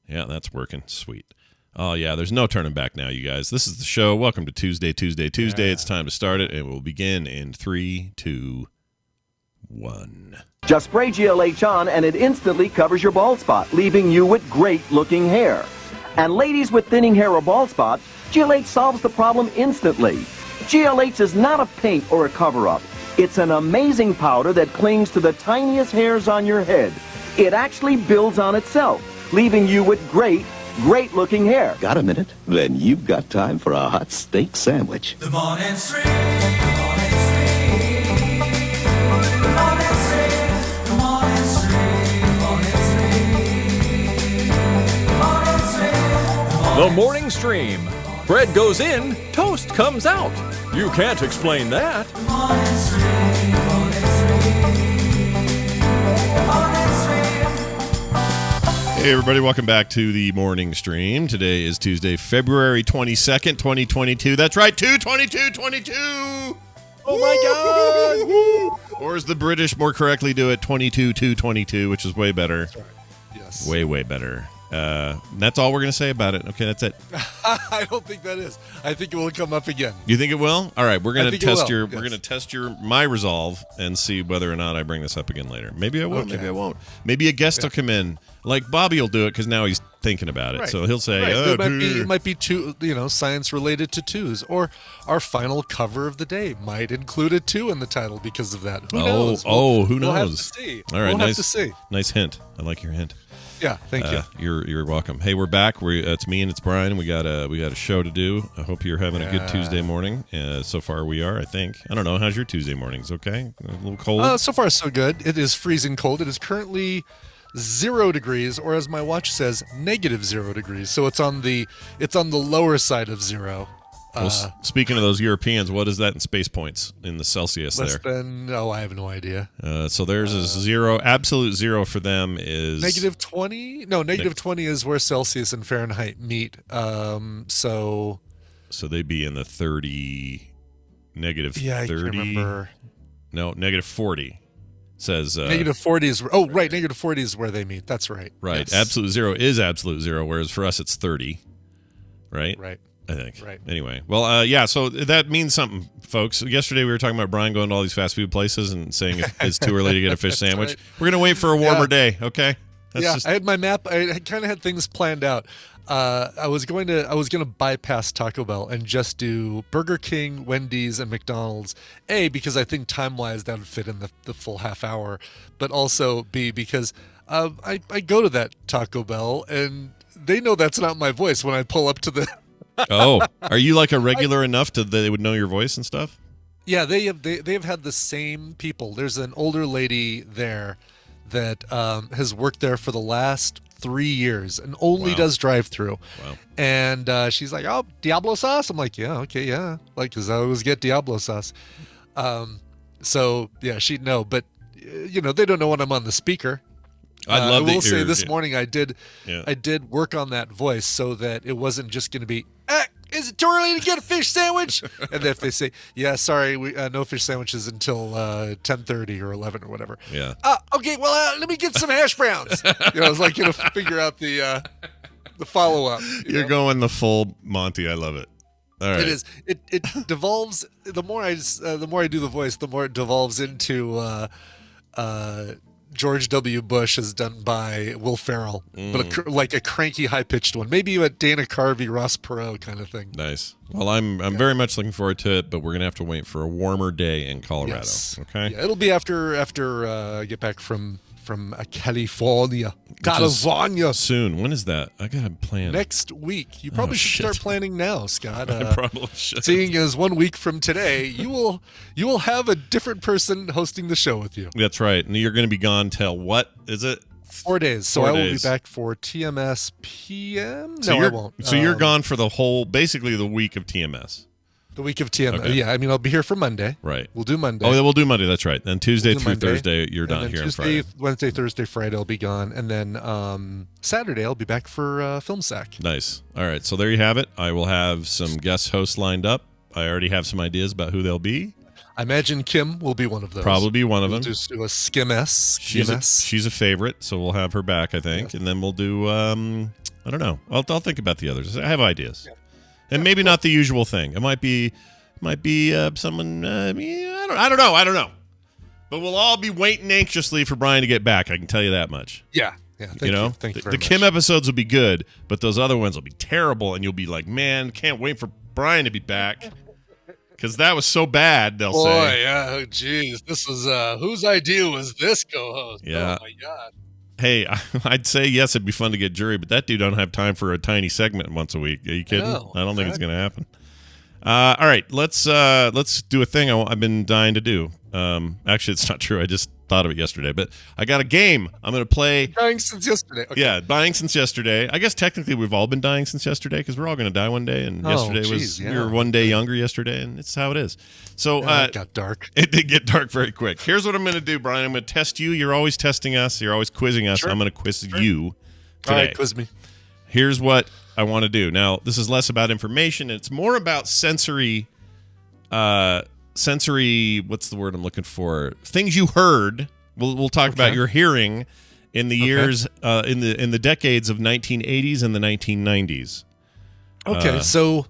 Yeah, that's working. Sweet. Oh, yeah, there's no turning back now, you guys. This is the show. Welcome to Tuesday. Yeah. It's time to start it, and we'll begin in 3, 2, 1. Just spray GLH on, and it instantly covers your bald spot, leaving you with great-looking hair. And ladies with thinning hair or bald spot, GLH solves the problem instantly. GLH is not a paint or a cover-up. It's an amazing powder that clings to the tiniest hairs on your head. It actually builds on itself, leaving you with great-looking hair. Got a minute? Then you've got time for a hot steak sandwich. The morning stream, the morning stream, the morning stream, the morning stream, the morning stream. The morning stream. Bread goes in, toast comes out. You can't explain that. The morning stream, the morning stream, the morning stream. Hey, everybody, welcome back to the morning stream. Today is Tuesday, February 22nd, 2022. That's right, 2/22/22. Oh, my God. Or as the British more correctly do it, 22/2/22, which is way better. That's right. Yes. Way better. That's all we're going to say about it. Okay, that's it. I don't think that is. I think it will come up again. You think it will? All right, we're going to test yes. we're going to test my resolve and see whether or not I bring this up again later. Maybe I will, Okay. maybe I won't. Maybe a guest will come in. Like Bobby will do it because now he's thinking about it. Right. So he'll say, Right. oh, it might be two, science related to twos, or our final cover of the day might include a 2 in the title because of that. Who knows? Who knows? We'll have to see. All right, we'll have to see. Nice hint. I like your hint. Yeah, thank you. You're welcome. Hey, we're back. It's me and it's Brian. We got a show to do. I hope you're having a good Tuesday morning. So far we are, I think. I don't know. How's your Tuesday mornings? Okay, a little cold. So far so good. It is freezing cold. It is currently 0 degrees, or as my watch says, -0 degrees. So it's on the lower side of 0. Well, speaking of those Europeans, what is that in space points in the Celsius Less there? than, I have no idea. So theirs is 0. Absolute 0 for them is -20? No, -20 is where Celsius and Fahrenheit meet. So they'd be in the 30, -30. Yeah, I can't remember. No, -40. Says -40 is right. -40 is where they meet. That's right. Right. Yes. Absolute 0 is absolute 0, whereas for us it's 30. Right. Right. I think. Right. Anyway, well, so that means something, folks. Yesterday we were talking about Brian going to all these fast food places and saying it's too early to get a fish sandwich. Right. We're gonna wait for a warmer day. Okay. I had my map. I kind of had things planned out. I was going to bypass Taco Bell and just do Burger King, Wendy's, and McDonald's. A, because I think time-wise that would fit in the full half hour, but also B, because I go to that Taco Bell and they know that's not my voice when I pull up to the. Oh, are you like a regular enough that they would know your voice and stuff? Yeah, they have had the same people. There's an older lady there that has worked there for the last 3 years and only does drive-through. Wow. And she's like, "Oh, Diablo sauce." I'm like, "Yeah, okay, yeah." Like, because I always get Diablo sauce. So yeah, she'd know, but they don't know when I'm on the speaker. I will say this morning I did work on that voice so that it wasn't just going to be, is it too early to get a fish sandwich? And if they say, yeah, sorry, we no fish sandwiches until 10:30 or 11 or whatever. Yeah. Okay, well, let me get some hash browns. I was like, figure out the follow-up. You're going the full Monty. I love it. All right. It is. It devolves. The more I do the voice, the more it devolves into George W. Bush as done by Will Ferrell, but like a cranky, high-pitched one. Maybe a Dana Carvey, Ross Perot kind of thing. Nice. Well, I'm very much looking forward to it, but we're gonna have to wait for a warmer day in Colorado. Yes. Okay. Yeah, it'll be after I get back from California. Soon. When is that? I got a plan. Next week. You probably should start planning now, Scott. I probably should. Seeing as 1 week from today, you will have a different person hosting the show with you. That's right. And you're going to be gone till what is it? 4 days. So I will be back for TMS PM. I won't. So you're gone for basically the week of TMS. The week of TMS. Okay. Yeah, I mean, I'll be here for Monday. Right. We'll do Monday. Oh, we'll do Monday. That's right. Then Tuesday through Monday. Thursday, you're done here on Friday. Wednesday, Thursday, Friday, I'll be gone. And then Saturday, I'll be back for Film Sack. Nice. All right. So there you have it. I will have some guest hosts lined up. I already have some ideas about who they'll be. I imagine Kim will be one of those. Probably one of them. Just do a Skim S. She's a favorite, so we'll have her back, I think. Yeah. And then we'll do I don't know. I'll think about the others. I have ideas, and maybe not the usual thing. It might be someone. I don't know. But we'll all be waiting anxiously for Brian to get back. I can tell you that much. Yeah. Thank you. Thank you very the much. Kim episodes will be good, but those other ones will be terrible, and you'll be like, man, can't wait for Brian to be back. Because that was so bad, they'll say. Boy, yeah, geez. This was, whose idea was this co-host? Yeah. Oh, my God. Hey, I'd say yes, it'd be fun to get jury, but that dude don't have time for a tiny segment once a week. Are you kidding? No, I don't think it's going to happen. All right, let's do a thing I've been dying to do. Actually, it's not true. I just thought of it yesterday, but I got a game I'm going to play. Dying since yesterday. Okay. Yeah, dying since yesterday. I guess technically we've all been dying since yesterday because we're all going to die one day, and yesterday we were one day younger yesterday, and it's how it is. So it got dark. It did get dark very quick. Here's what I'm going to do, Brian. I'm going to test you. You're always testing us. You're always quizzing us. Sure. I'm going to quiz you today. All right, quiz me. Here's what I want to do. Now, this is less about information. It's more about sensory, what's the word I'm looking for? Things you heard. We'll talk about your hearing in the years, in the decades of 1980s and the 1990s. Okay, so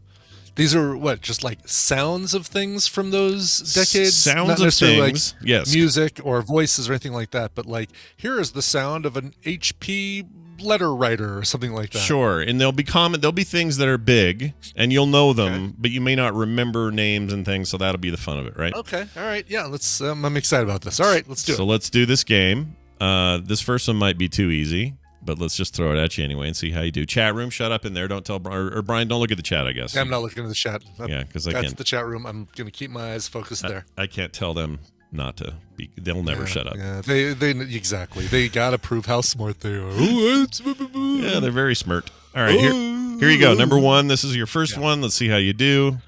these are what, just like sounds of things from those decades? Sounds Not of necessarily things, like yes. music or voices or anything like that, but like, here is the sound of an HP letter writer or something like that. Sure, and there'll be things that are big, and you'll know them, but you may not remember names and things, so that'll be the fun of it, right? Okay, all right, yeah, let's. I'm excited about this. All right, let's do it. So let's do this game. This first one might be too easy, but let's just throw it at you anyway and see how you do. Chat room, shut up in there. Don't tell or Brian. Don't look at the chat. I guess. Yeah, I'm not looking at the chat. Yeah, because that's the chat room. I'm gonna keep my eyes focused there. I can't tell them not to be. They'll never shut up. Yeah, they exactly. They gotta prove how smart they are. Yeah, they're very smart. All right, here you go. Number one. This is your first one. Let's see how you do.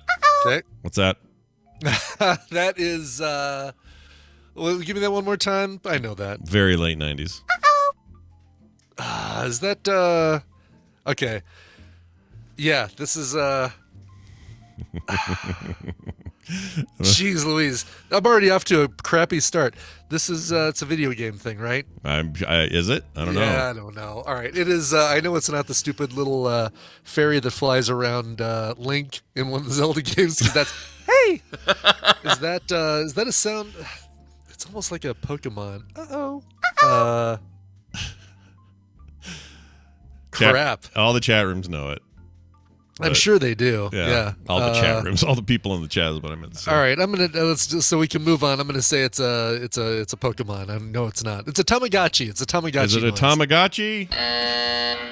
Okay. What's that? That is. Well, give me that one more time. I know that. Very late 90s. Is that okay? Yeah, this is Jeez Louise. I'm already off to a crappy start. This is it's a video game thing, right? Is it? I don't know. Yeah, I don't know. All right. It is I know it's not the stupid little fairy that flies around Link in one of the Zelda games, 'cause that's hey. Is that a sound? It's almost like a Pokemon. Crap. All the chat rooms know it. I'm sure they do. Yeah. All the chat rooms, all the people in the chat is what I meant to say. All right, I'm gonna let's just so we can move on. I'm gonna say it's a Pokemon. I know it's not. It's a Tamagotchi. It's a Tamagotchi. Is it a Tamagotchi?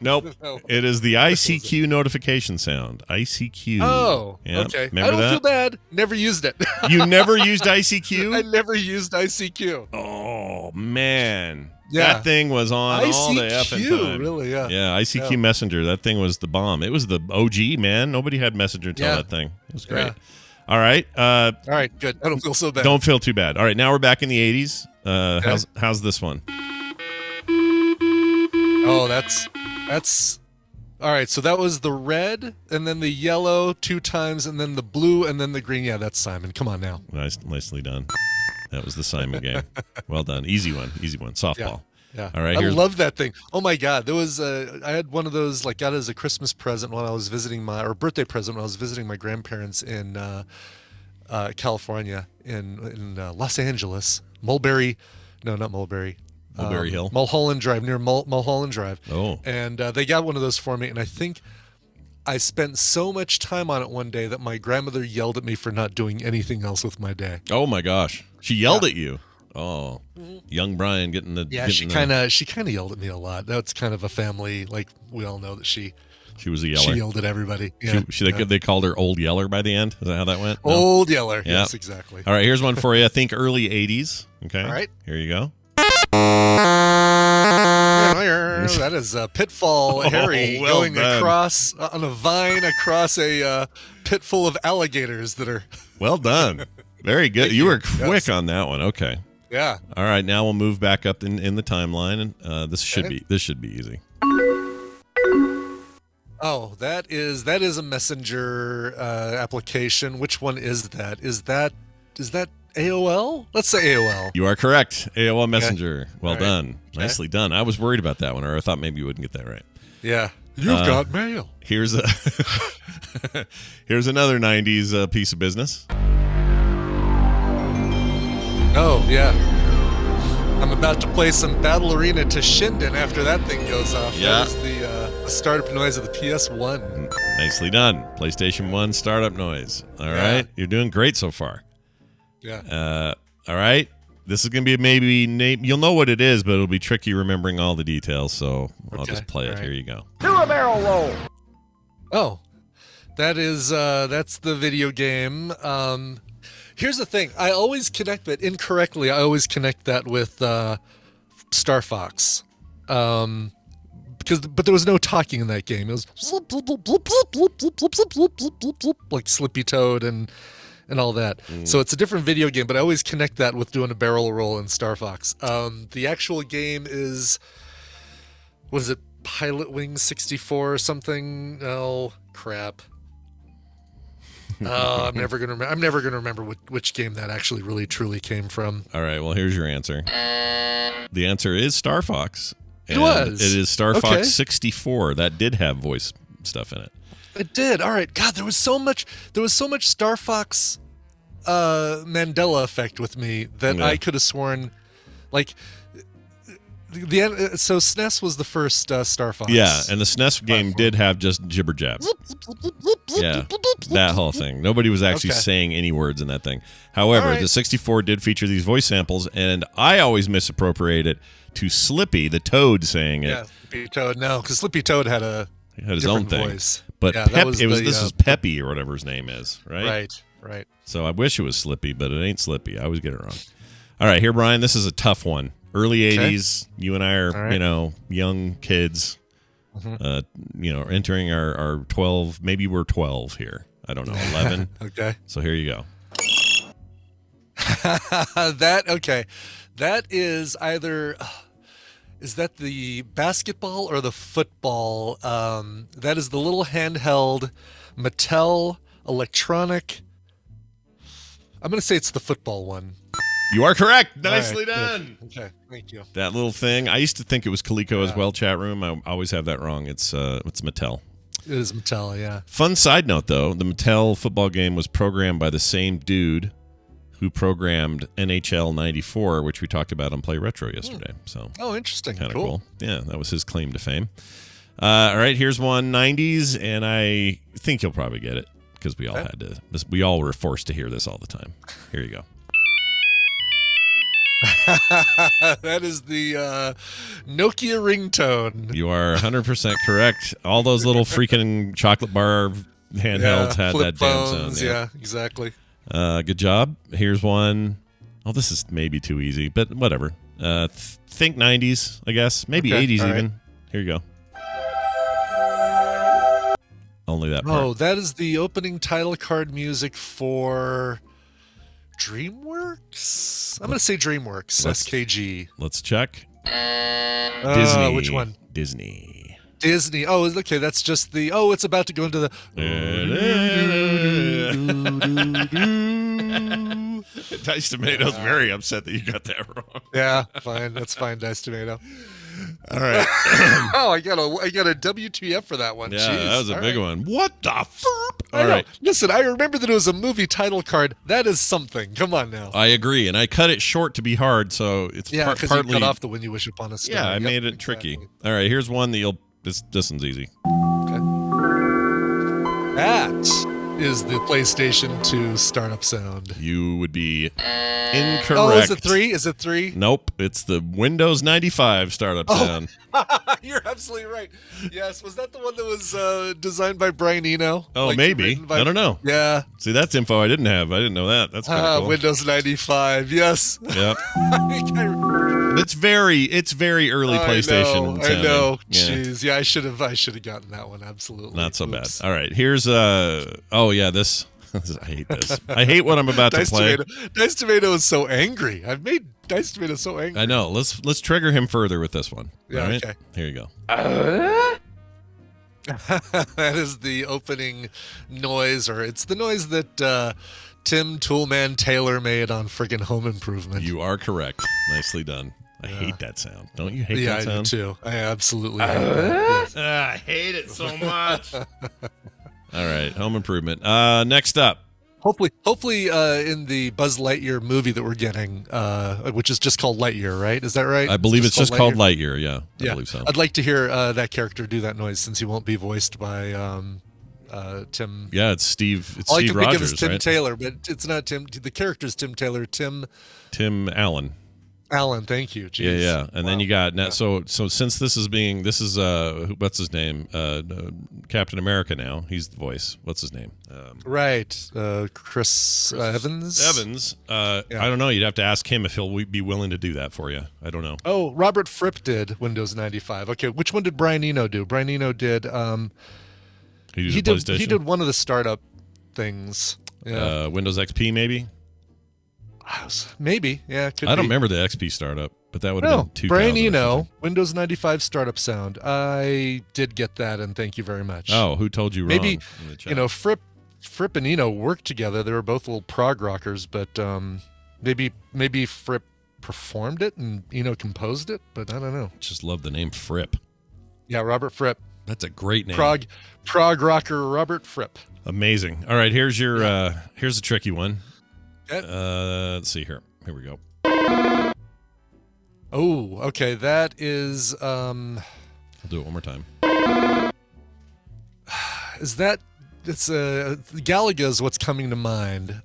Nope. No. It is the ICQ notification sound. ICQ. Oh, Yep. okay. Remember I don't that? feel bad. Never used it. You never used I ICQ? never used ICQ. Oh man. Yeah. That thing was on all the effing time. Really? Yeah. Yeah, ICQ Messenger. That thing was the bomb. It was the OG, man. Nobody had Messenger until Yeah. that thing. It was great. Yeah. All right. All right. Good. I don't feel so bad. Don't feel too bad. All right, now we're back in the 80s. How's this one? Oh, that's. All right. So that was the red, and then the yellow 2 times, and then the blue, and then the green. Yeah, that's Simon. Come on now. Nicely done. That was the Simon game. Well done. Easy one. Softball. Yeah. All right. I love that thing. Oh my God. There was I had one of those, like, got it as a Christmas present when I was visiting or birthday present when I was visiting my grandparents in California, in Los Angeles. Mulberry Hill. Mulholland Drive, near Mulholland Drive. Oh. And they got one of those for me, and I think I spent so much time on it one day that my grandmother yelled at me for not doing anything else with my day. Oh my gosh. She yelled at you. Oh. Young Brian getting the she kind of yelled at me a lot. That's kind of a family, like, we all know that she was a yeller. She yelled at everybody. Yeah. They called her Old Yeller by the end. Is that how that went? No? Old Yeller. Yeah. Yes, exactly. All right, here's one for you. I think early 80s. Okay. All right. Here you go. That is Pitfall Harry well going done. across on a vine across a pit full of alligators that are. Well done. Very good. You were quick Yes. on that one. Okay. Yeah. All right, now we'll move back up in the timeline, and this should be easy. Oh, that is a messenger application. Which one is that? Is that AOL? Let's say AOL. You are correct. AOL Messenger. Well All right. done. Okay. Nicely done. I was worried about that one, or I thought maybe you wouldn't get that right. Yeah. You've got mail. Here's a here's another 90s piece of business. Oh, yeah. I'm about to play some Battle Arena to Shinden after that thing goes off. Yeah. That is the startup noise of the PS1. Nicely done. PlayStation 1 startup noise. All right. You're doing great so far. Yeah. All right. This is going to be you'll know what it is, but it'll be tricky remembering all the details, so I'll just play it. All right. Here you go. Do a barrel roll. Oh, that's the video game. Here's the thing. I always connect that incorrectly. I always connect that with Star Fox. But there was no talking in that game. It was like Slippy Toad and all that. So it's a different video game, but I always connect that with doing a barrel roll in Star Fox. The actual game is, what is it, Pilot Wing 64 or something? Oh, crap. I'm never gonna remember which game that actually really truly came from. All right, well, here's your answer. The answer is Star Fox. It was. It is Star Fox 64. That did have voice stuff in it. It did. All right. God, there was so much Star Fox Mandela effect with me that I could have sworn, like, so SNES was the first Star Fox. Yeah, and the SNES game did have just jibber jabs. Yeah, that whole thing. Nobody was actually saying any words in that thing. However, the 64 did feature these voice samples, and I always misappropriate it to Slippy, the Toad, saying it. Yeah, Slippy Toad. No, because Slippy Toad had his own thing. Voice. But yeah, this is Peppy or whatever his name is, right? Right. So I wish it was Slippy, but it ain't Slippy. I always get it wrong. All right, here, Brian, this is a tough one. Early 80s, you and I are, young kids, entering our 12, maybe we're 12 here. I don't know, 11. Okay. So here you go. That is either, is that the basketball or the football? That is the little handheld Mattel electronic. I'm going to say it's the football one. You are correct. Nicely done. Okay, thank you. That little thing. I used to think it was Coleco as well, chat room. I always have that wrong. It's Mattel. It is Mattel, yeah. Fun side note, though. The Mattel football game was programmed by the same dude who programmed NHL 94, which we talked about on Play Retro yesterday. So, interesting. Kind of cool. Yeah, that was his claim to fame. All right, here's one 90s, and I think you'll probably get it because we all had to. We all were forced to hear this all the time. Here you go. That is the Nokia ringtone. You are 100% correct. All those little freaking chocolate bar handhelds had that damn sound. Yeah, exactly. Good job. Here's one. Oh, this is maybe too easy, but whatever. Think 90s, I guess. Maybe 80s even. Right. Here you go. Only that part. Oh, that is the opening title card music for DreamWorks? I'm going to say DreamWorks. SKG. Let's check. Disney. Which one? Disney. Oh, okay. That's just the. Oh, it's about to go into the. Dice Tomato's very upset that you got that wrong. Yeah, fine. That's fine, Dice Tomato. All right. Oh, I got a WTF for that one. Yeah, Jeez. that was a big one. What the ferp? All right. Listen, I remember that it was a movie title card. That is something. Come on now. I agree, and I cut it short to be hard, so it's because partly you cut off the "When You Wish Upon a Star." Yeah, I made it tricky. All right, here's one that you'll. This one's easy. Okay. That is the PlayStation 2 startup sound. You would be incorrect. Oh, is it 3? Is it 3? Nope, it's the Windows 95 startup sound. You're absolutely right. Yes, was that the one that was designed by Brian Eno? Oh, maybe. I don't know. Yeah. See, that's info I didn't have. I didn't know that. That's kind of cool. Windows 95. Yes. Yep. It's very early PlayStation. I know. Yeah. Jeez. Yeah, I should have gotten that one. Absolutely. Not so bad. All right. Here's oh yeah, this. I hate this. I hate what I'm about to play. Dice Tomato is so angry. I've made Dice Tomato so angry. I know. Let's trigger him further with this one. Yeah. All right? Okay. Here you go. That is the opening noise, or it's the noise that Tim Toolman Taylor made on friggin' Home Improvement. You are correct. Nicely done. I hate that sound. Don't you hate Yeah, that sound? I do too. I absolutely hate that. Yes. I hate it so much. All right, Home Improvement. Next up. Hopefully, in the Buzz Lightyear movie that we're getting, which is just called Lightyear, right? Is that right? I believe it's just called Lightyear. Yeah, I Yeah, believe so. I'd like to hear that character do that noise since he won't be voiced by Tim. Yeah, it's Steve. It's All Steve I can think Rogers, of is Tim right? Taylor, but it's not Tim. The character's Tim Taylor. Tim Allen. Allen. Thank you. Jeez. Yeah. And then Wow. you got now. So since this is what's his name? Captain America. Now he's the voice. What's his name? Right, Chris Evans. Evans. I don't know. You'd have to ask him if he'll be willing to do that for you. I don't know. Oh, Robert Fripp did Windows 95. Okay, which one did Brian Eno do? Brian Eno did. He did PlayStation? He did one of the startup things. Yeah, Windows XP maybe. maybe. Yeah, could I don't be. remember the XP startup, but that would have No, been 2000. Brian or Eno, something. Windows 95 startup sound. I did get that, and thank you very much. Oh, who told you wrong? maybe in the chat? you know Fripp and Eno worked together. They were both little prog rockers, but maybe Fripp performed it and Eno composed it, but I don't know. Just love the name Fripp. Yeah, Robert Fripp, That's a great name. prog rocker Robert Fripp. Amazing. All right, here's a tricky one. Okay. Let's see here. Here we go. Oh, okay. That is I'll do it one more time. is that it's Galaga is what's coming to mind.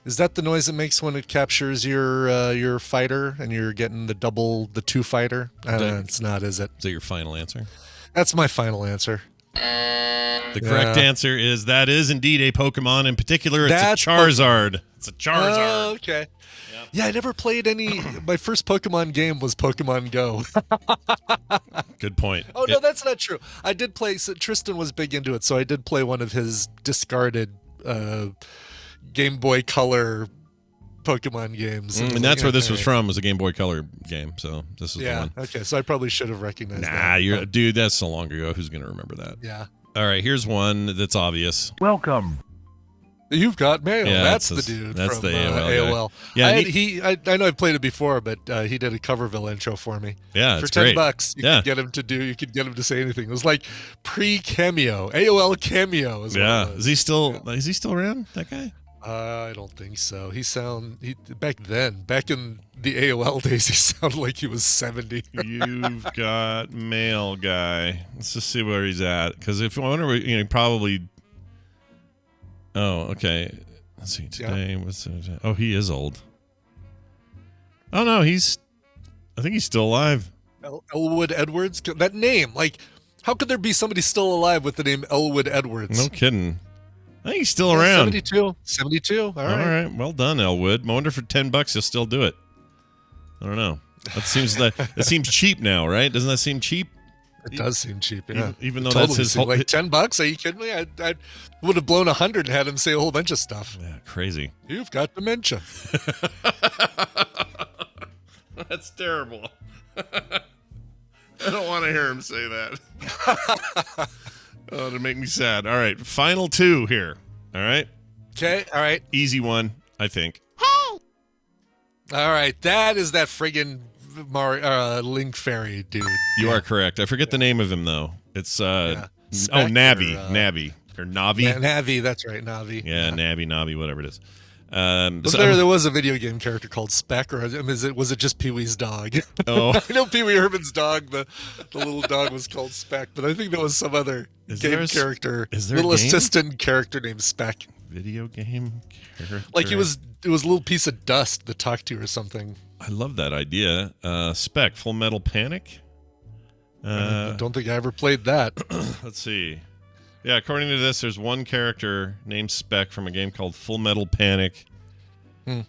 Is that the noise it makes when it captures your fighter and you're getting the two fighter? It's not, is it? Is that your final answer? That's my final answer. The correct answer is that is indeed a Pokemon. In particular, it's That's a Charizard. It's a Charizard. Oh, okay. Yeah, I never played any. My first Pokemon game was Pokemon Go. Good point. Oh, no, that's not true. I did play. So Tristan was big into it, so I did play one of his discarded Game Boy Color Pokemon games. And that's where this was from, was a Game Boy Color game. So this is the one. Okay, so I probably should have recognized Nah, that. dude, that's so long ago. Who's going to remember that? Yeah. All right, here's one that's obvious. Welcome. You've got mail. Yeah, that's the that's dude that's from the AOL. guy. Yeah, I know I've played it before, but he did a Coverville intro for me. Yeah, For it's great. $10, you could get him to do. You could get him to say anything. It was like pre-cameo, AOL cameo. Is what Yeah, it was. is he still around? That guy? I don't think so. Back in the AOL days, he sounded like he was 70. You've got mail guy. Let's just see where he's at. Because if I wonder, probably. Oh, okay. Let's see. Today, oh, he is old. Oh no, I think he's still alive. Elwood Edwards. That name, like, how could there be somebody still alive with the name Elwood Edwards? No kidding. I think he's still around. 72. All All right. Well done, Elwood. I wonder for $10 he'll still do it. I don't know. That seems cheap now, right? Doesn't that seem cheap? It does seem cheap, yeah. Even though Totally that's his seem whole. like $10. Are you kidding me? I would have blown 100 and had him say a whole bunch of stuff. Yeah, crazy. You've got dementia. That's terrible. I don't want to hear him say that. Oh, it'll make me sad. All right, final two here. All right, Okay, all right. easy one, I think. All right, that is that friggin' Link Fairy dude. You are correct. I forget the name of him though. It's Spec Navi, or, Navi or Navi. Yeah, Navi, that's right, Navi. Yeah, Navi, whatever it is. There was a video game character called Spec, or was it just Pee Wee's dog? Oh. I know Pee Wee Herman's dog, the little dog was called Spec, but I think there was some other character, is there a little game? assistant character named Spec. Video game character. Like it was a little piece of dust that talked to you or something. I love that idea. Spec, Full Metal Panic. I don't think I ever played that. Let's see. Yeah, according to this, there's one character named Spec from a game called Full Metal Panic. Yeah.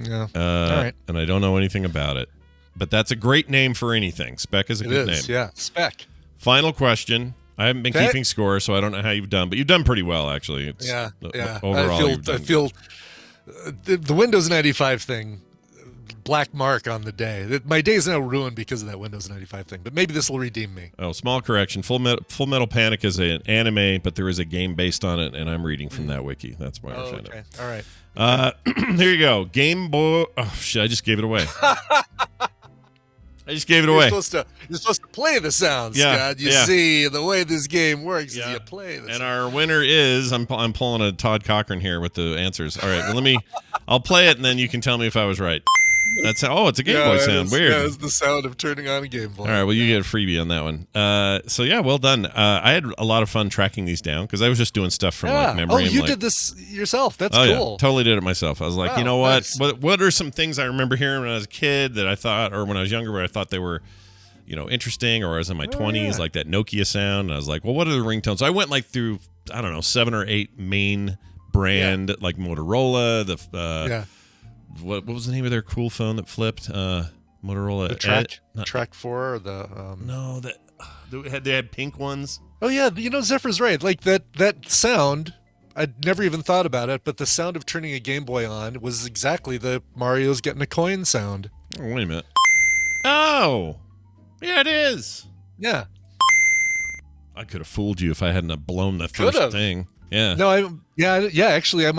All right. And I don't know anything about it. But that's a great name for anything. Spec is a good name. Yeah. Spec. Final question. I haven't been Okay. keeping score, so I don't know how you've done, but you've done pretty well, actually. Yeah. Overall, I you've done feel the Windows 95 thing black mark on the day. My day's now ruined because of that Windows 95 thing. But maybe this will redeem me. Oh, small correction. Full Metal Panic is an anime, but there is a game based on it, and I'm reading from that wiki. That's why I found it. All right. Here you go. Game Boy. Oh shit! I just gave it away. I just gave it away. You're supposed to play the sounds, Yeah, Scott. You yeah. see, the way this game works Yeah. is you play the And our winner is I'm pulling a Todd Cochran here with the answers. All right, well, I'll play it and then you can tell me if I was right. It's a Game Boy sound. Weird. That is the sound of turning on a Game Boy. All right, well, you get a freebie on that one. So yeah, well done. I had a lot of fun tracking these down because I was just doing stuff from like memory. Oh, and, you like, did this yourself. That's oh, cool. Yeah, totally did it myself. I was like, Wow, you know what? nice. What are some things I remember hearing when I was a kid that I thought, or when I was younger, where I thought they were, interesting, or I was in my 20s, like that Nokia sound. And I was like, well, what are the ringtones? So I went like through, I don't know, 7 or 8 main brand, like Motorola, what was the name of their cool phone that flipped? Motorola. The Track 4 or the... No, they had pink ones. Oh, yeah, Zephyr's right. Like that sound, I'd never even thought about it, but the sound of turning a Game Boy on was exactly the Mario's getting a coin sound. Oh, wait a minute. Oh! Yeah, it is. Yeah. I could have fooled you if I hadn't have blown the first thing. Yeah. No, actually, I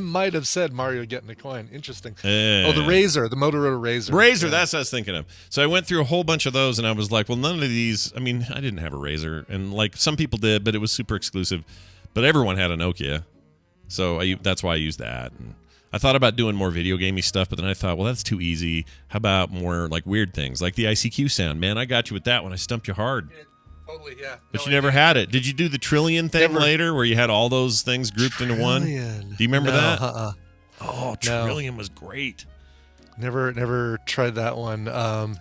might have said Mario getting a coin. Interesting. Oh, the Razor, the Motorola Razor. Razor, that's what I was thinking of. So I went through a whole bunch of those, and I was like, well, none of these. I mean, I didn't have a Razor, and like some people did, but it was super exclusive. But everyone had a Nokia, so that's why I used that. And I thought about doing more video gamey stuff, but then I thought, well, that's too easy. How about more like weird things, like the ICQ sound? Man, I got you with that one. I stumped you hard. Totally, yeah. But you never had it. Did you do the Trillion thing later, where you had all those things grouped into one? Do you remember that? Oh, Trillion was great. Never tried that one.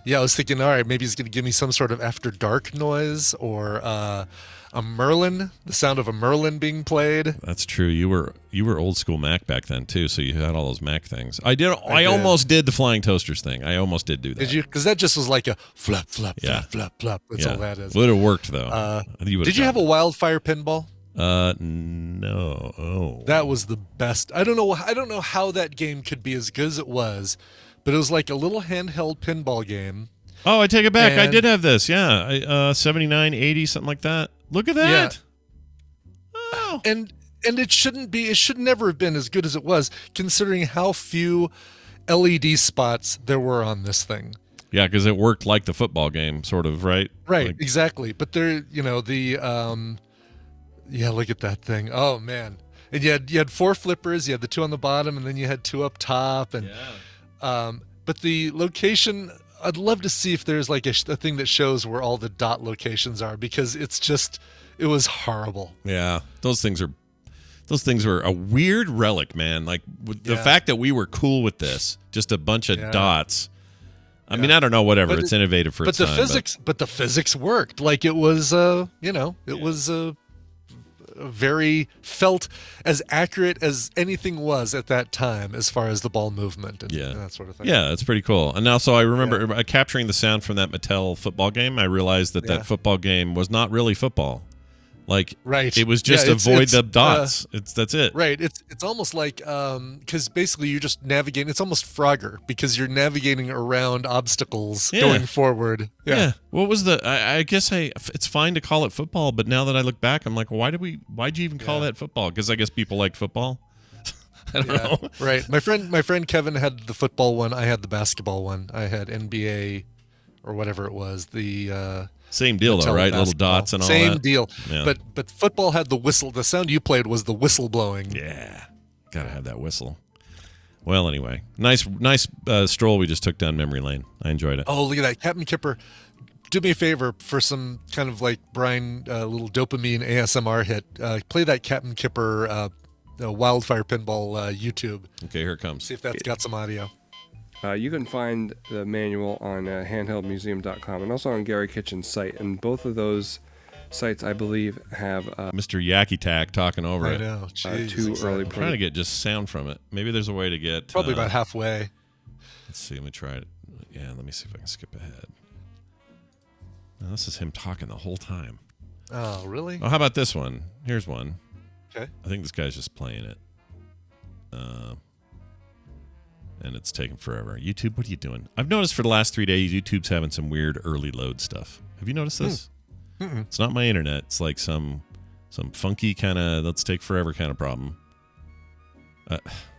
Yeah, I was thinking, all right, maybe he's going to give me some sort of after dark noise or a Merlin, the sound of a Merlin being played. That's true. You were old school Mac back then too, so you had all those Mac things. I almost did the flying toasters thing. I almost did do that. Did you? Because that just was like a flap, flap, flap, flap, flap. That's all that is. Would have worked though. Did you have a wildfire pinball? No. Oh. That was the best. I don't know how that game could be as good as it was, but it was like a little handheld pinball game. Oh, I take it back. I did have this. Yeah. 79, 80, something like that. Look at that. Yeah. Oh. And it should never have been as good as it was, considering how few LED spots there were on this thing. Yeah, because it worked like the football game, sort of, right? Right, like, exactly. But there, look at that thing. Oh man. And you had 4 flippers, you had the 2 on the bottom, and then you had 2 up top, and but the location, I'd love to see if there's like a thing that shows where all the dot locations are, because it was horrible. Yeah, those things were a weird relic, man. Like the fact that we were cool with this, just a bunch of dots. I mean, I don't know, whatever. It's innovative for its time. But the physics worked. Like it was, was very felt as accurate as anything was at that time as far as the ball movement and that sort of thing. Yeah, it's pretty cool. And also I remember capturing the sound from that Mattel football game. I realized that football game was not really football. Like, it was just avoid the dots. That's it. Right. It's almost like, because basically you're just navigating. It's almost Frogger, because you're navigating around obstacles going forward. Yeah. What was I guess it's fine to call it football, but now that I look back, I'm like, why'd you even call that football? Because I guess people liked football. I don't know. Right. My friend Kevin had the football one. I had the basketball one. I had NBA or whatever it was. The same deal though, right? Little dots and all that. Same deal. Yeah. But football had the whistle. The sound you played was the whistle blowing. Yeah. Gotta have that whistle. Well, anyway, nice stroll we just took down memory lane. I enjoyed it. Oh, look at that. Captain Kipper, do me a favor for some kind of like Brian little dopamine ASMR hit. Play that Captain Kipper wildfire pinball YouTube. Okay, here it comes. See if that's got some audio. You can find the manual on handheldmuseum.com and also on Gary Kitchen's site. And both of those sites, I believe, have Mr. Yacky Tack talking over it. I know. Too early. I'm trying to get just sound from it. Maybe there's a way to get... Probably about halfway. Let's see. Let me try it. Yeah, let me see if I can skip ahead. Now, this is him talking the whole time. Oh, really? Oh, how about this one? Here's one. Okay. I think this guy's just playing it. and it's taking forever. YouTube, what are you doing? I've noticed for the last 3 days, YouTube's having some weird early load stuff. Have you noticed this? It's not my internet. It's like some funky kind of let's take forever kind of problem.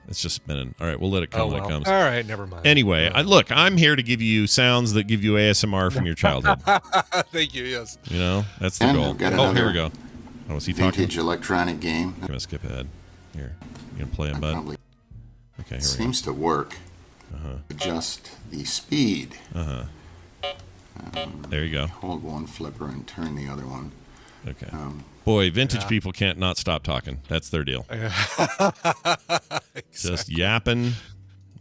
It's just spinning. All right, we'll let it come when it comes. All right, never mind. Anyway, look, I'm here to give you sounds that give you ASMR from your childhood. Thank you, yes. You know, that's the And goal. I've got Oh, here another we go. Oh, is he talking? Vintage electronic game. I'm going to skip ahead. Here. You going to play him, bud? Probably Okay, here we go. seems to work. Adjust the speed. There you go. Hold one flipper and turn the other one. Okay. Boy, vintage people can't not stop talking. That's their deal. Just yapping.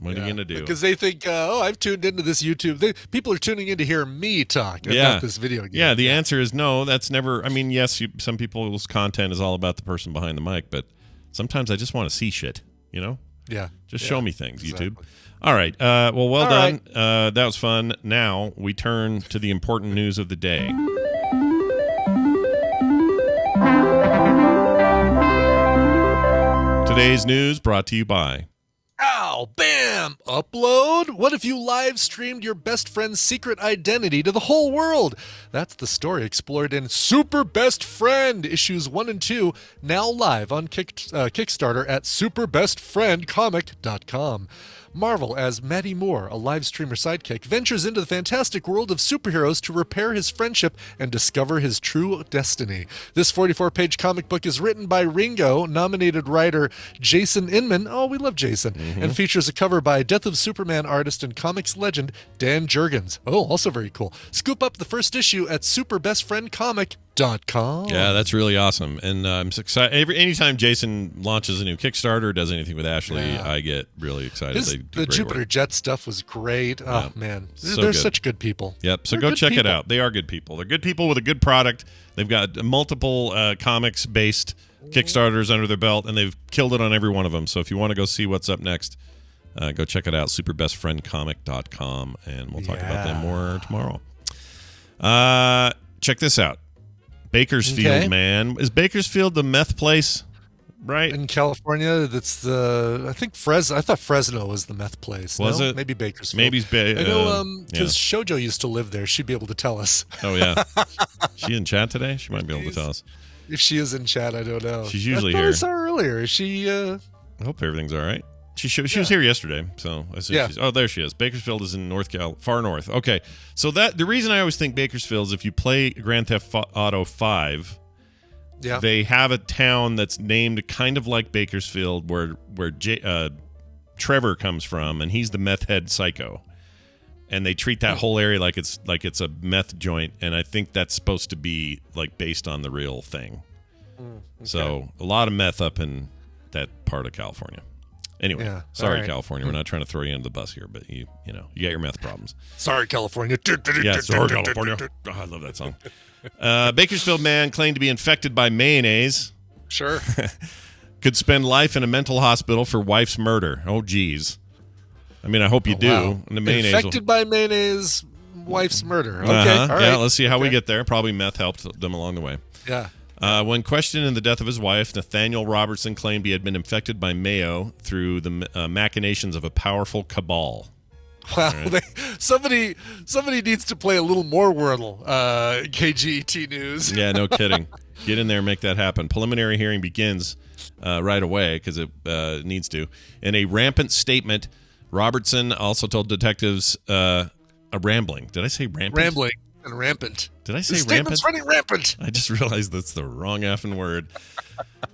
What are you going to do? Because they think, I've tuned into this YouTube. People are tuning in to hear me talk about this video game. Yeah, the answer is no. That's never. I mean, yes, some people's content is all about the person behind the mic, but sometimes I just want to see shit, you know? Yeah. Just show me things, exactly. YouTube. All right. Well, All done. That was fun. Now we turn to the important news of the day. Today's news brought to you by... Ow, bam, upload? What if you live streamed your best friend's secret identity to the whole world? That's the story explored in Super Best Friend, issues 1 and 2, now live on Kickstarter at superbestfriendcomic.com. Marvel, as Maddie Moore, a live streamer sidekick, ventures into the fantastic world of superheroes to repair his friendship and discover his true destiny. This 44-page comic book is written by Ringo, nominated writer Jason Inman, oh, we love Jason, and features a cover by Death of Superman artist and comics legend Dan Jurgens. Oh, also very cool. Scoop up the first issue at superbestfriendcomic.com. Yeah, that's really awesome. And I'm so excited. Anytime Jason launches a new Kickstarter or does anything with Ashley, I get really excited. The Jupiter Jet stuff was great. Oh, man. So They're good. such good people. Yep. So They're go good check it people. out. They are good people. They're good people with a good product. They've got multiple comics-based Kickstarters under their belt, and they've killed it on every one of them. So if you want to go see what's up next, go check it out, superbestfriendcomic.com, and we'll talk about them more tomorrow. Check this out. Bakersfield, man. Is Bakersfield the meth place? Right? In California, that's I thought Fresno was the meth place. Was No? it? Maybe Bakersfield. Maybe I know, because Shoujo used to live there. She'd be able to tell us. Oh, yeah. She in chat today? She might be able to tell us. If she is in chat, I don't know. She's usually I here. I saw her earlier. Is she... I hope everything's all right. She was here yesterday, so I see she's... Oh, there she is. Bakersfield is in far north. Okay, so the reason I always think Bakersfield is if you play Grand Theft Auto 5... Yeah. They have a town that's named kind of like Bakersfield where Trevor comes from, and he's the meth head psycho. And they treat that whole area like it's a meth joint, and I think that's supposed to be like based on the real thing. Okay. So a lot of meth up in that part of California. Anyway, sorry, California. We're not trying to throw you under the bus here, but you got your meth problems. Sorry, California. Yeah, sorry, California. Oh, I love that song. Bakersfield man claimed to be infected by mayonnaise. Sure. Could spend life in a mental hospital for wife's murder. Oh, geez. I mean, I hope you do. Wow. And the mayonnaise Infected by mayonnaise, wife's murder. Okay, all right. Yeah, let's see how we get there. Probably meth helped them along the way. Yeah. When questioned in the death of his wife, Nathaniel Robertson claimed he had been infected by Mayo through the machinations of a powerful cabal. Wow, Right. somebody needs to play a little more Wordle. KGET News. Yeah, no kidding. Get in there and make that happen. Preliminary hearing begins right away because it needs to. In a rampant statement, Robertson also told detectives rambling. Did I say rampant? Rambling and rampant. Did I say The statement's rampant? running rampant. I just realized that's the wrong effing word.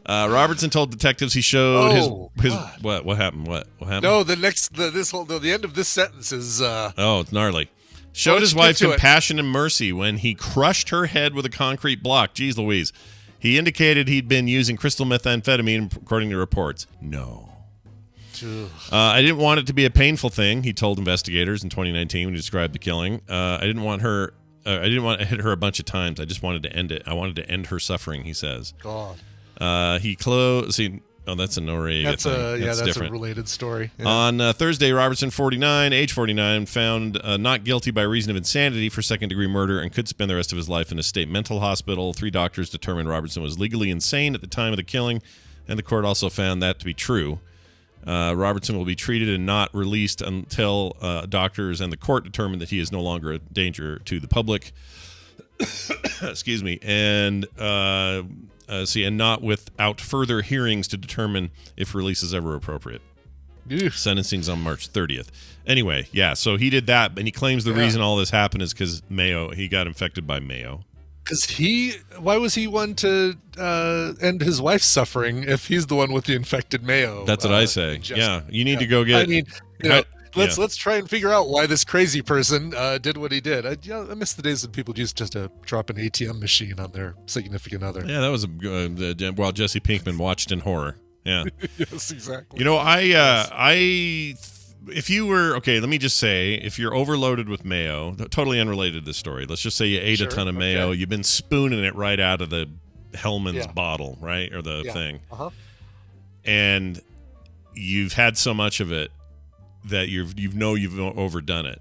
Robertson told detectives he showed his what happened? What happened? No, the end of this sentence is Oh, it's gnarly. Showed his wife compassion and mercy when he crushed her head with a concrete block. Jeez Louise. He indicated he'd been using crystal methamphetamine, according to reports. No. I didn't want it to be a painful thing, he told investigators in 2019 when he described the killing. I didn't want to hit her a bunch of times. I just wanted to end it. I wanted to end her suffering, he says. God. He closed... See, oh, that's a Noriega thing. That's different. a related story. Yeah. On Thursday, Robertson, age 49, found not guilty by reason of insanity for second-degree murder and could spend the rest of his life in a state mental hospital. 3 doctors determined Robertson was legally insane at the time of the killing, and the court also found that to be true. Robertson will be treated and not released until doctors and the court determine that he is no longer a danger to the public. Excuse me. And and not without further hearings to determine if release is ever appropriate. Sentencing's on March 30th. Anyway, yeah, so he did that, and he claims the reason all this happened is because he got infected by Mayo. Because why was he one to end his wife's suffering if he's the one with the infected Mayo? That's what I say. Yeah, you need to go get. I mean, let's try and figure out why this crazy person did what he did. I miss the days when people used just to drop an ATM machine on their significant other. Yeah, that was while Jesse Pinkman watched in horror. Yeah. Yes, exactly. You know, if you were, okay, let me just say, if you're overloaded with mayo, totally unrelated to this story, let's just say you ate a ton of mayo, you've been spooning it right out of the Hellman's bottle, right? Or the thing. Uh-huh. And you've had so much of it that you've overdone it.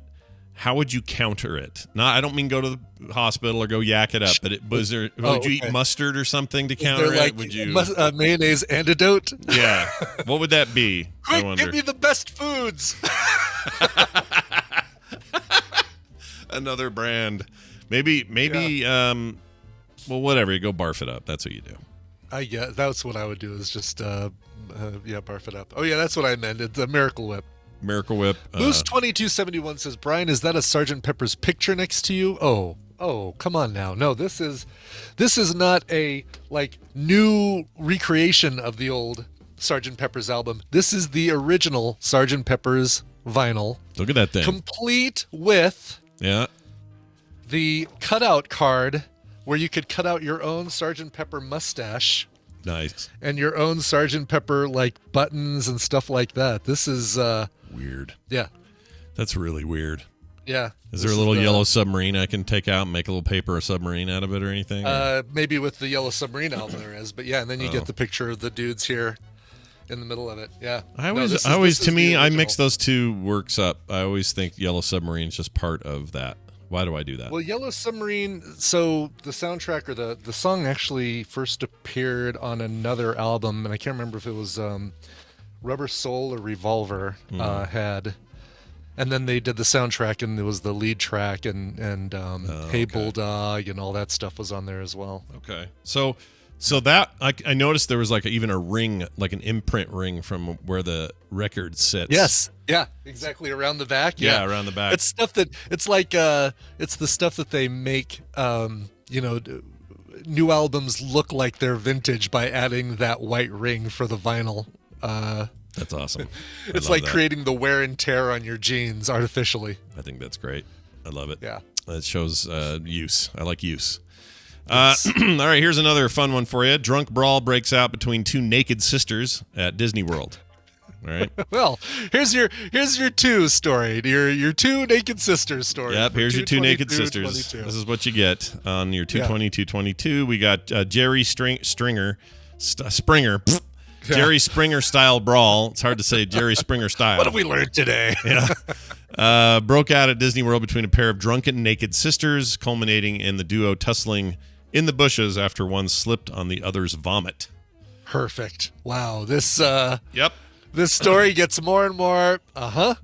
How would you counter it? I don't mean go to the hospital or go yak it up, but would you eat mustard or something to counter it? Would you mayonnaise antidote? Yeah. What would that be? Quick, give me the best foods. Another brand. Maybe. Well, whatever. You go barf it up. That's what you do. Yeah, that's what I would do. Is just barf it up. Oh yeah, that's what I meant. It's a Miracle Whip. Miracle Whip. Moose 2271 says, Brian, is that a Sgt. Pepper's picture next to you? Oh, come on now. No, this is not a new recreation of the old Sgt. Pepper's album. This is the original Sgt. Pepper's vinyl. Look at that thing. Complete with the cutout card where you could cut out your own Sgt. Pepper mustache. Nice. And your own Sgt. Pepper buttons and stuff like that. This is weird. Yeah. That's really weird. Yeah. Is there a little yellow submarine I can take out and make a little paper submarine out of it or anything? Maybe with the Yellow Submarine album there is, but yeah, and then you get the picture of the dudes here in the middle of it. Yeah. I mix those two works up. I always think Yellow Submarine is just part of that. Why do I do that? Well, Yellow Submarine, so the soundtrack or the song actually first appeared on another album, and I can't remember if it was Rubber Soul or Revolver had, and then they did the soundtrack, and it was the lead track, and Hey Bulldog and all that stuff was on there as well. Okay. So that I noticed there was even a ring, an imprint ring from where the record sits. Yes. Yeah, exactly. Around the back. Yeah, around the back. It's stuff that it's it's the stuff that they make new albums look like they're vintage by adding that white ring for the vinyl. That's awesome. It's like creating the wear and tear on your jeans artificially. I think that's great. I love it. Yeah. It shows use. I like use. All right, here's another fun one for you. Drunk brawl breaks out between two naked sisters at Disney World. All right. Well, here's your two story. Your two naked sisters story. Yep. Here's your two naked sisters. 22. This is what you get on your 22222. We got Jerry Springer. Jerry Springer style brawl. It's hard to say Jerry Springer style. What have we learned today? Yeah. Broke out at Disney World between a pair of drunken naked sisters, culminating in the duo tussling in the bushes after one slipped on the other's vomit. Perfect. Wow. This Yep. This story gets more and more. Florida.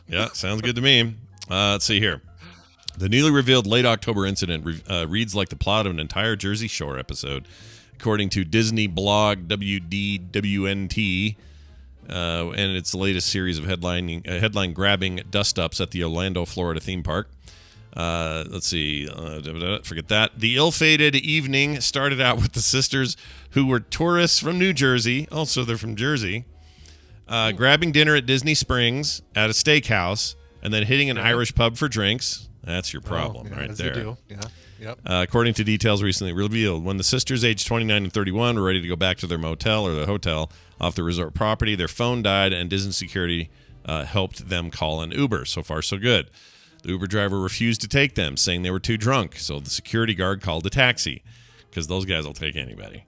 Yeah. Sounds good to me. Let's see here. The newly revealed late October incident reads like the plot of an entire Jersey Shore episode, according to Disney blog WDWNT, and its latest series of headline-grabbing dust-ups at the Orlando, Florida theme park. Let's see. Forget that. The ill-fated evening started out with the sisters, who were tourists from New Jersey. Also, they're from Jersey. Grabbing dinner at Disney Springs at a steakhouse, and then hitting an Irish pub for drinks. That's your problem right there. You do. Yeah. Yep. According to details recently revealed, when the sisters, aged 29 and 31, were ready to go back to their motel or the hotel off the resort property, their phone died, and Disney security helped them call an Uber. So far, so good. The Uber driver refused to take them, saying they were too drunk. So the security guard called a taxi, because those guys will take anybody.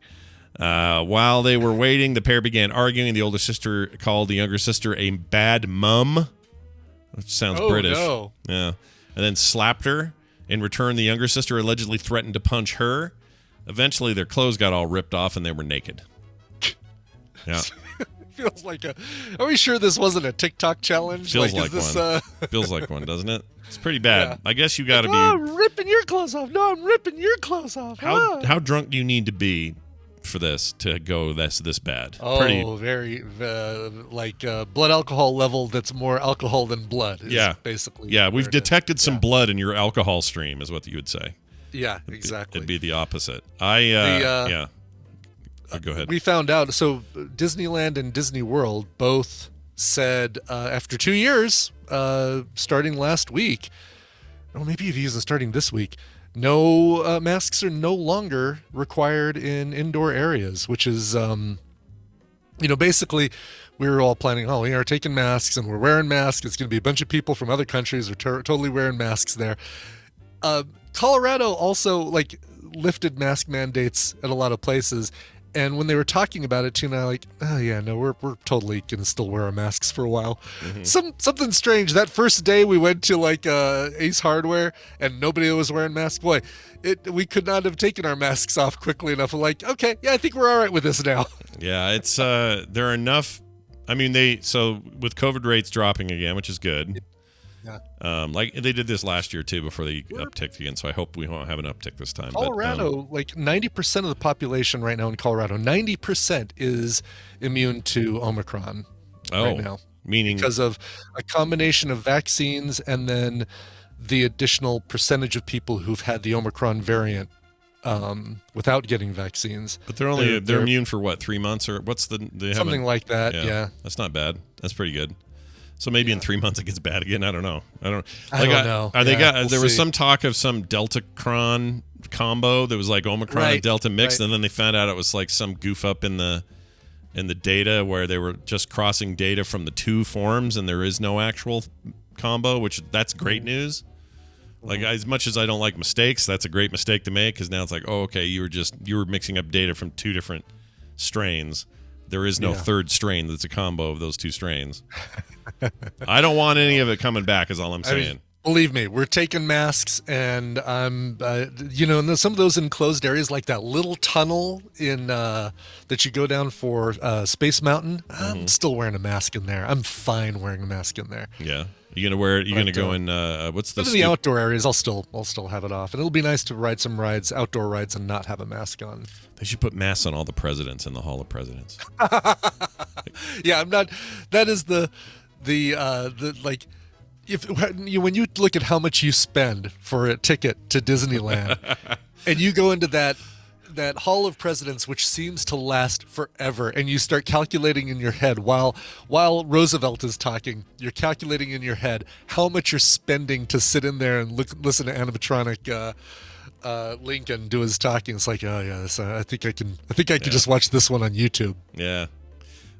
While they were waiting, the pair began arguing. The older sister called the younger sister a bad mum, which sounds British. No. Yeah. And then slapped her. In return, the younger sister allegedly threatened to punch her. Eventually, their clothes got all ripped off and they were naked. Yeah. feels like a. Are we sure this wasn't a TikTok challenge? Feels like like is one. this, Feels like one, doesn't it? It's pretty bad. Yeah. I guess you got to Oh, be. I'm ripping your clothes off. No, I'm ripping your clothes off. How drunk do you need to be for this to go this bad? Oh, very blood alcohol level that's more alcohol than blood. Is basically. Yeah, we've where it is. detected some blood in your alcohol stream, is what you would say. Yeah, exactly. It'd be the opposite. Yeah. Go ahead. We found out. So Disneyland and Disney World both said after 2 years, starting last week, or maybe even starting this week, no masks are no longer required in indoor areas, which is, basically we were all planning, we are taking masks and we're wearing masks. It's going to be a bunch of people from other countries who are totally wearing masks there. Colorado also lifted mask mandates at a lot of places. And when they were talking about it, too, and we're totally going to still wear our masks for a while. Mm-hmm. Something strange. That first day we went to Ace Hardware and nobody was wearing masks. Boy, we could not have taken our masks off quickly enough. We're like, okay, yeah, I think we're all right with this now. Yeah, it's there are enough. I mean, with COVID rates dropping again, which is good. Yeah. They did this last year too before they upticked again, so I hope we won't have an uptick this time. Colorado, 90% of the population right now in Colorado, 90% is immune to Omicron right now. Meaning because of a combination of vaccines and then the additional percentage of people who've had the Omicron variant without getting vaccines. But they're immune for what, 3 months or what's something like that? Yeah, that's not bad. That's pretty good. So maybe in 3 months it gets bad again. I don't know. I don't know. There was some talk of some Deltacron combo that was like Omicron and Delta mixed, and then they found out it was like some goof up in the data where they were just crossing data from the two forms, and there is no actual combo. That's great news. Like, as much as I don't like mistakes, that's a great mistake to make, because now it's like, oh, okay, you were mixing up data from two different strains. There is no third strain that's a combo of those two strains. I don't want any of it coming back, is all I'm saying. I mean, believe me, we're taking masks, and I'm, and some of those enclosed areas, like that little tunnel that you go down for Space Mountain, I'm still wearing a mask in there. I'm fine wearing a mask in there. Yeah. You gonna wear it? You gonna go in? What's the? In the outdoor areas, I'll still have it off, and it'll be nice to ride some outdoor rides, and not have a mask on. They should put masks on all the presidents in the Hall of Presidents. Yeah, I'm not. That is the when you look at how much you spend for a ticket to Disneyland, and you go into that Hall of Presidents, which seems to last forever, and you start calculating in your head while Roosevelt is talking, you're calculating in your head how much you're spending to sit in there and listen to animatronic Lincoln do his talking. It's like, oh yeah, I think I can just watch this one on YouTube. Yeah.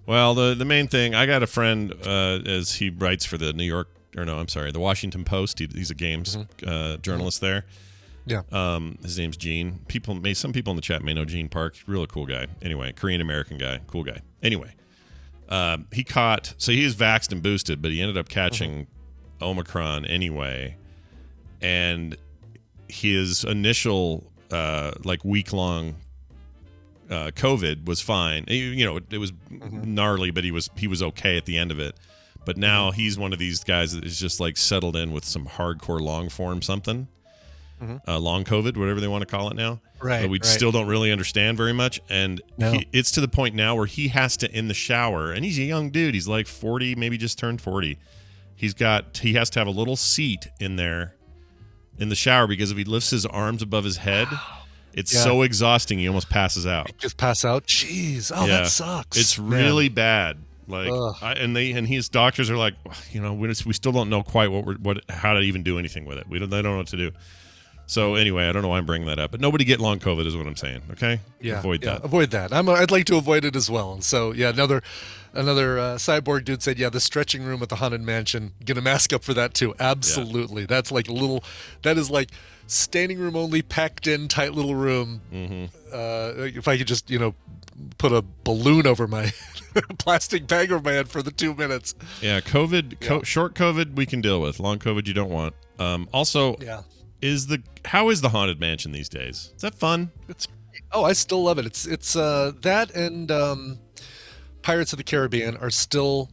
Well, the main thing, I got a friend as he writes for the the Washington Post. He's a games journalist there. Yeah. His name's Gene. Some people in the chat may know Gene Park. Really cool guy. Anyway, Korean American guy. Cool guy. Anyway, he was vaxxed and boosted, but he ended up catching Omicron anyway. And his initial week-long COVID was fine. It was gnarly, but he was okay at the end of it. But now he's one of these guys that is just like settled in with some hardcore long form something. Long COVID, whatever they want to call it now. Right. But we still don't really understand very much. And it's to the point now where he has to, in the shower, and he's a young dude. He's like 40, maybe just turned 40. He has to have a little seat in there in the shower, because if he lifts his arms above his head, it's so exhausting he almost passes out. Just pass out? Jeez. Oh, that sucks. It's really bad. Like, his doctors are like, we still don't know quite how to even do anything with it. They don't know what to do. So anyway, I don't know why I'm bringing that up, but nobody get long COVID is what I'm saying. Okay, avoid that. Avoid that. I'd like to avoid it as well. And so another cyborg dude said, the stretching room at the Haunted Mansion, gonna mask up for that too. Absolutely, that's like that is like standing room only, packed in, tight little room. If I could just put a balloon over my plastic bag over my head for the 2 minutes. Yeah, COVID, short COVID we can deal with. Long COVID you don't want. Also. Yeah. How is the Haunted Mansion these days? Is that fun? I still love it. It's that and Pirates of the Caribbean are still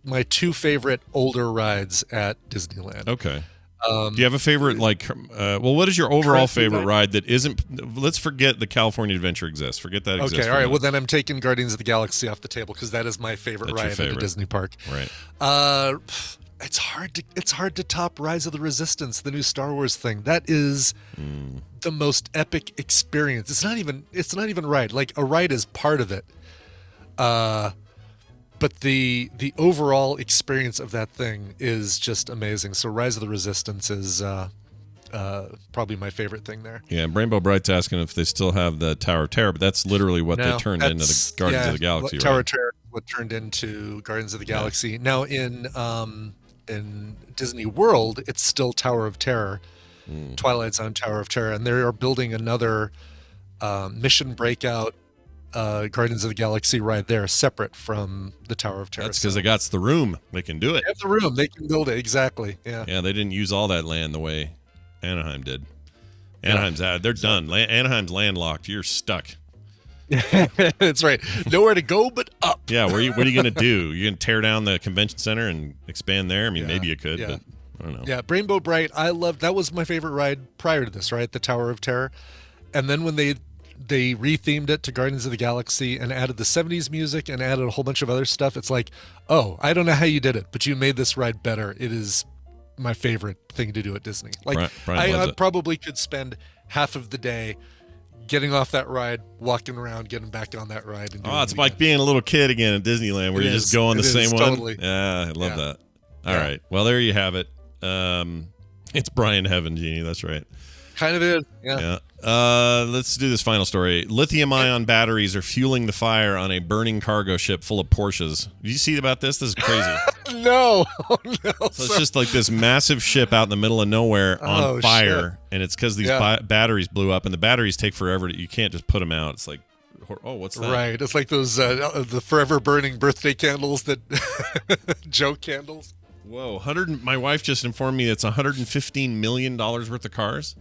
my two favorite older rides at Disneyland. Okay. Do you have a favorite, what is your overall favorite ride that isn't, let's forget the California Adventure exists. Forget that exists. Okay, all right. Well, then I'm taking Guardians of the Galaxy off the table because that is my favorite ride at a Disney park. Right. It's hard to top Rise of the Resistance, the new Star Wars thing. That is the most epic experience. It's not even a ride. Like, a ride is part of it. But the overall experience of that thing is just amazing. So Rise of the Resistance is probably my favorite thing there. Yeah, Rainbow Bright's asking if they still have the Tower of Terror, but that's literally what they turned into the Guardians of the Galaxy. Tower of Terror, what turned into Guardians of the Galaxy. Yeah. Now in Disney World, it's still Tower of Terror, Twilight Zone Tower of Terror, and they are building another Mission Breakout Guardians of the Galaxy ride there, separate from the Tower of Terror. That's because they got the room. They can do it. They have the room. They can build it. Exactly. Yeah. Yeah, they didn't use all that land the way Anaheim did. Anaheim's out. They're done. Anaheim's landlocked. You're stuck. That's right. Nowhere to go but up. Yeah, what are you going to do? You're going to tear down the convention center and expand there? I mean, maybe you could, but I don't know. Yeah, Rainbow Bright, I loved. That was my favorite ride prior to this, right? The Tower of Terror. And then when they rethemed it to Guardians of the Galaxy and added the 70s music and added a whole bunch of other stuff, it's like, oh, I don't know how you did it, but you made this ride better. It is my favorite thing to do at Disney. Like, I probably could spend half of the day getting off that ride, walking around, getting back on that ride. And it's like being a little kid again at Disneyland where you just go on the same one. Totally. Yeah, I love that. All right. Well, there you have it. It's Brian Heaven, Jeannie. That's right. Kind of is. Yeah. Let's do this final story. Lithium-ion batteries are fueling the fire on a burning cargo ship full of Porsches. Did you see about this? This is crazy. No. Oh, no. So it's just like this massive ship out in the middle of nowhere on fire, shit. And it's because these batteries blew up, and the batteries take forever. You can't just put them out. It's like, oh, what's that? Right. It's like those the forever burning birthday candles that joke candles. Whoa, my wife just informed me it's $115 million worth of cars.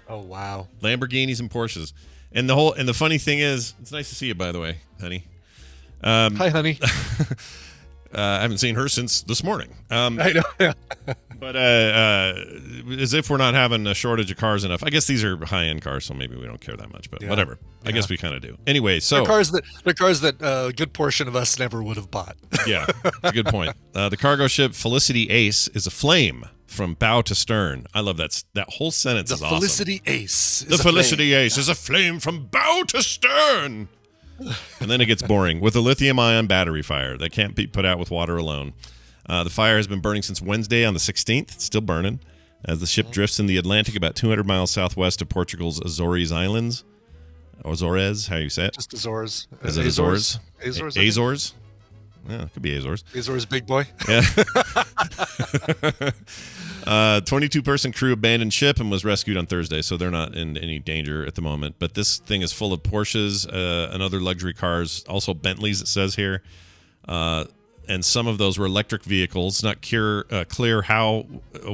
Oh wow! Lamborghinis and Porsches, and the funny thing is, it's nice to see you, by the way, honey. Hi, honey. I haven't seen her since this morning. I know. Yeah. But as if we're not having a shortage of cars enough. I guess these are high-end cars, so maybe we don't care that much. But whatever. I guess we kind of do. Anyway, so they're cars that a good portion of us never would have bought. Yeah, that's a good point. The cargo ship Felicity Ace is aflame from bow to stern. I love that whole sentence. Is awesome. Felicity Ace. The Felicity Ace is aflame from bow to stern. And then it gets boring with a lithium-ion battery fire that can't be put out with water alone. The fire has been burning since Wednesday on the 16th. It's still burning as the ship drifts in the Atlantic about 200 miles southwest of Portugal's Azores Islands. Azores, how you say it? Just Azores. Is it Azores? Azores. Azores? Yeah, it could be Azores. Azores, big boy. Yeah. 22-person crew abandoned ship and was rescued on Thursday, so they're not in any danger at the moment. But this thing is full of Porsches and other luxury cars, also Bentleys, it says here. And some of those were electric vehicles. Not clear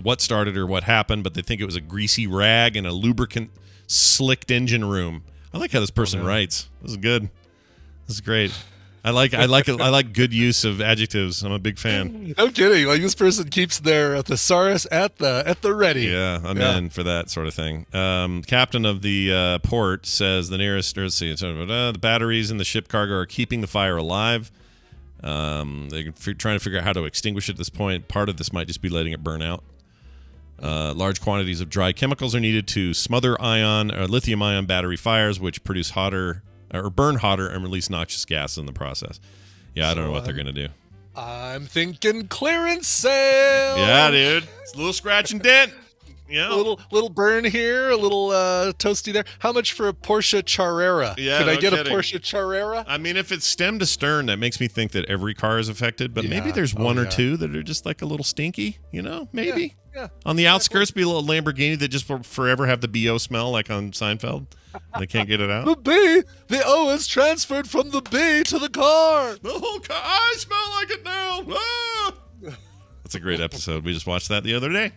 what started or what happened, but they think it was a greasy rag and a lubricant slicked engine room. I like how this person writes. This is good. This is great. I like good use of adjectives. I'm a big fan. No kidding. Like, this person keeps their thesaurus at the ready. Yeah, I'm in for that sort of thing. Captain of the port says the nearest. The batteries in the ship cargo are keeping the fire alive. They're trying to figure out how to extinguish it at this point. Part of this might just be letting it burn out. Large quantities of dry chemicals are needed to smother lithium-ion battery fires, which produce hotter or burn hotter and release noxious gas in the process. Yeah, I don't know what they're gonna do. I'm thinking clearance sale. Yeah, dude, it's a little scratch and dent. Yeah, a little burn here, a little toasty there. How much for a Porsche Carrera? Yeah, could I get kidding. A Porsche Carrera? I mean, if it's stem to stern, that makes me think that every car is affected. But maybe there's one or two that are just like a little stinky. You know, maybe. Yeah. On the outskirts, be a little Lamborghini that just will forever have the BO smell, like on Seinfeld. They can't get it out. The O is transferred from the B to the car. The whole car. I smell like it now. Ah! That's a great episode. We just watched that the other day.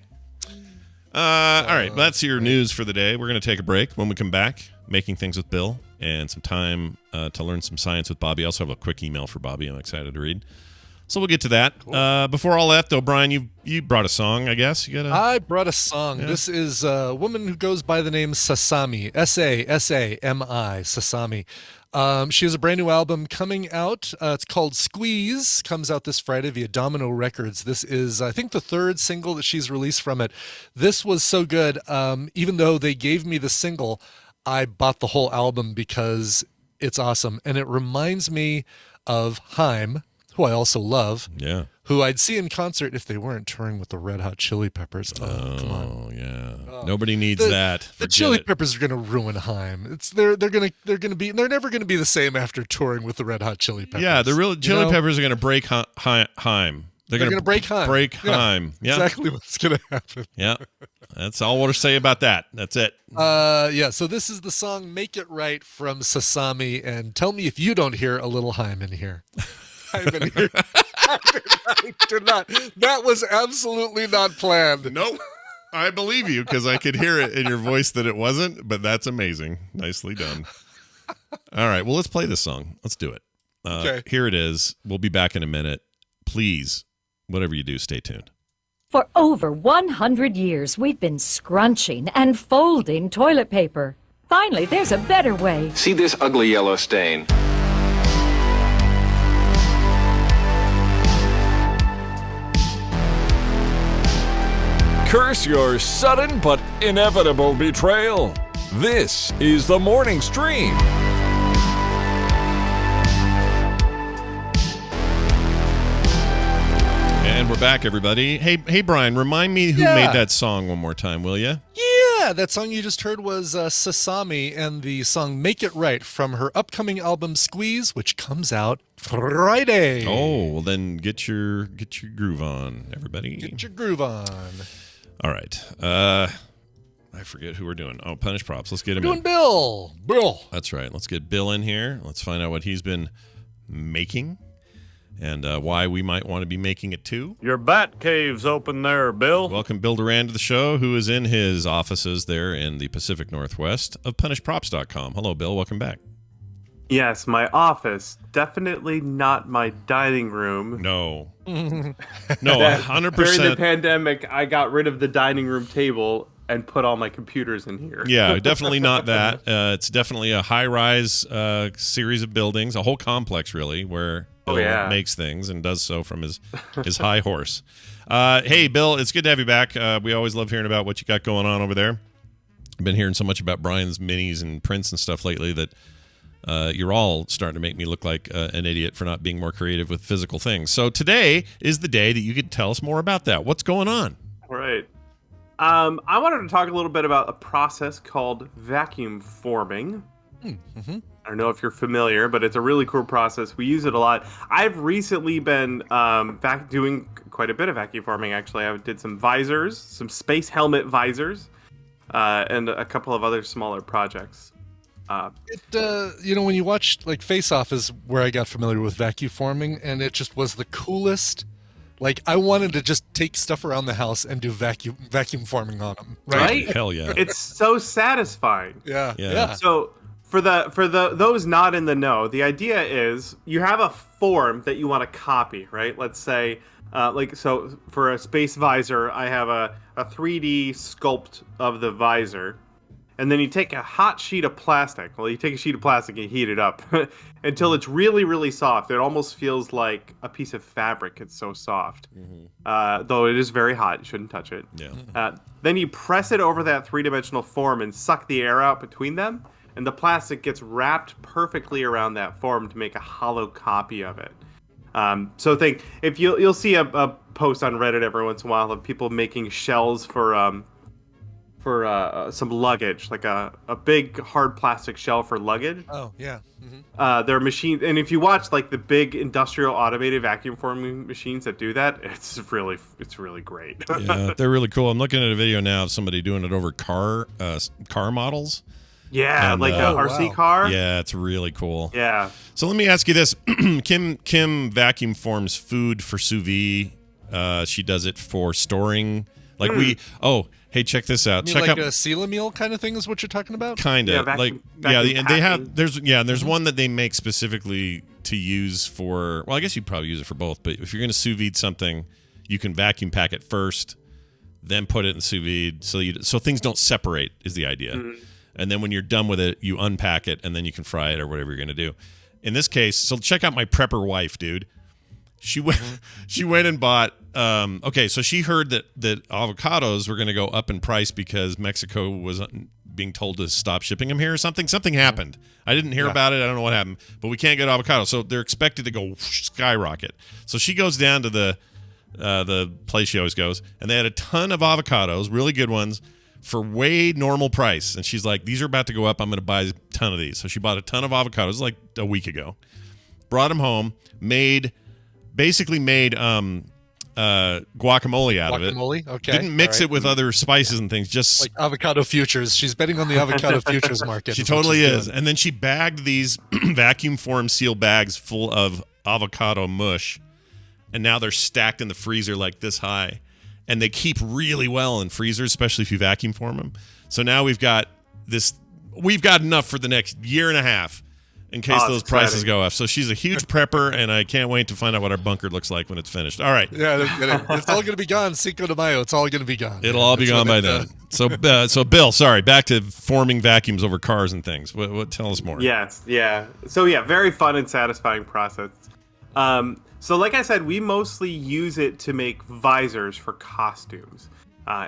All right, that's your news for the day. We're going to take a break. When we come back, Making Things with Bill and some time to learn some science with Bobby. I also have a quick email for Bobby I'm excited to read. So we'll get to that. Cool. Before all that, though, Brian, you brought a song, I guess. I brought a song. Yeah. This is a woman who goes by the name Sasami, S-A-S-A-M-I, Sasami. She has a brand new album coming out. It's called Squeeze. Comes out this Friday via Domino Records. This is, I think, the third single that she's released from it. This was so good. Even though they gave me the single, I bought the whole album because it's awesome. And it reminds me of Haim, who I also love, who I'd see in concert if they weren't touring with the Red Hot Chili Peppers. Oh, come on. Yeah. Nobody needs that. The Chili Peppers are going to ruin Haim. They're never going to be the same after touring with the Red Hot Chili Peppers. Yeah, the real Chili Peppers are going to break Haim. They're going to break Haim. Break Haim. Yeah. Exactly what's going to happen. Yeah. That's all we'll say about that. That's it. So this is the song Make It Right from Sasami, and tell me if you don't hear a little Haim in here. I did not. That was absolutely not planned. Nope. I believe you because I could hear it in your voice that it wasn't, but that's amazing. Nicely done. All right. Well, let's play this song. Let's do it. Okay. Here it is. We'll be back in a minute. Please, whatever you do, stay tuned. For over 100 years, we've been scrunching and folding toilet paper. Finally, there's a better way. See this ugly yellow stain? Curse your sudden but inevitable betrayal. This is the Morning Stream. And we're back, everybody. Hey, Brian, remind me who made that song one more time, will you? Yeah, that song you just heard was Sasami and the song Make It Right from her upcoming album Squeeze, which comes out Friday. Oh, well then get your groove on, everybody. Get your groove on. All right. I forget who we're doing. Oh, Punish Props. Let's get him in. Bill. That's right. Let's get Bill in here. Let's find out what he's been making and why we might want to be making it too. Your bat cave's open there, Bill. Welcome Bill Duran to the show, who is in his offices there in the Pacific Northwest of punishprops.com. Hello, Bill. Welcome back. Yes, my office. Definitely not my dining room. No. No, 100%. During the pandemic, I got rid of the dining room table and put all my computers in here. Yeah, definitely not that. It's definitely a high-rise series of buildings, a whole complex, really, where Bill makes things and does so from his high horse. Hey, Bill, it's good to have you back. We always love hearing about what you got going on over there. I've been hearing so much about Brian's minis and prints and stuff lately that you're all starting to make me look like an idiot for not being more creative with physical things. So today is the day that you could tell us more about that. What's going on? Right. I wanted to talk a little bit about a process called vacuum forming. Mm-hmm. I don't know if you're familiar, but it's a really cool process. We use it a lot. I've recently been doing quite a bit of vacuum forming, actually. I did some visors, some space helmet visors, and a couple of other smaller projects. When you watch like Face Off is where I got familiar with vacuum forming, and it just was the coolest. Like I wanted to just take stuff around the house and do vacuum forming on them. Right? Hell yeah! It's so satisfying. Yeah. So for those not in the know, the idea is you have a form that you want to copy, right? Let's say, so for a space visor, I have a 3D sculpt of the visor. And then you take a hot sheet of plastic. Well, you take a sheet of plastic and heat it up until it's really, really soft. It almost feels like a piece of fabric. It's so soft. Mm-hmm. Though it is very hot. You shouldn't touch it. Yeah. Then you press it over that three-dimensional form and suck the air out between them. And the plastic gets wrapped perfectly around that form to make a hollow copy of it. So think, if you'll see a post on Reddit every once in a while of people making shells for some luggage, like a big hard plastic shell for luggage. Oh yeah. Mm-hmm. They're machines, and if you watch like the big industrial automated vacuum forming machines that do that, it's really great. Yeah, they're really cool. I'm looking at a video now of somebody doing it over car models. Yeah, and, like a RC car. Yeah, it's really cool. Yeah. So let me ask you this: Kim vacuum forms food for sous vide. She does it for storing. Like Hey, check this out. You mean like a seal meal kind of thing is what you're talking about? Kind of. vacuum they have, there's Mm-hmm. one that they make specifically to use for, well, I guess you'd probably use it for both, but if you're going to sous vide something, you can vacuum pack it first, then put it in sous vide so things don't separate is the idea. And then when you're done with it, you unpack it and then you can fry it or whatever you're going to do. In this case, so check out my prepper wife, dude. She went she went and bought okay, so she heard that avocados were going to go up in price because Mexico was being told to stop shipping them here or something. Something happened. I didn't hear about it. I don't know what happened, but we can't get avocados. So they're expected to go skyrocket. So she goes down to the place she always goes, and they had a ton of avocados, really good ones, for way normal price. And she's like, these are about to go up. I'm going to buy a ton of these. So she bought a ton of avocados like a week ago, brought them home, basically made guacamole out of it. Okay. Didn't mix it with other spices and things. Just like avocado futures. She's betting on the avocado futures market. She totally is. And then she bagged these vacuum form seal bags full of avocado mush. And now they're stacked in the freezer like this high. And they keep really well in freezers, especially if you vacuum form them. So now we've got enough for the next year and a half in case those prices go up. So she's a huge prepper, and I can't wait to find out what our bunker looks like when it's finished. All right. Yeah, it's all going to be gone. Cinco de Mayo, it's all going to be gone. It'll all be gone by then. So Bill, sorry, back to forming vacuums over cars and things. What tell us more. Yes, yeah. So yeah, very fun and satisfying process. So like I said, we mostly use it to make visors for costumes.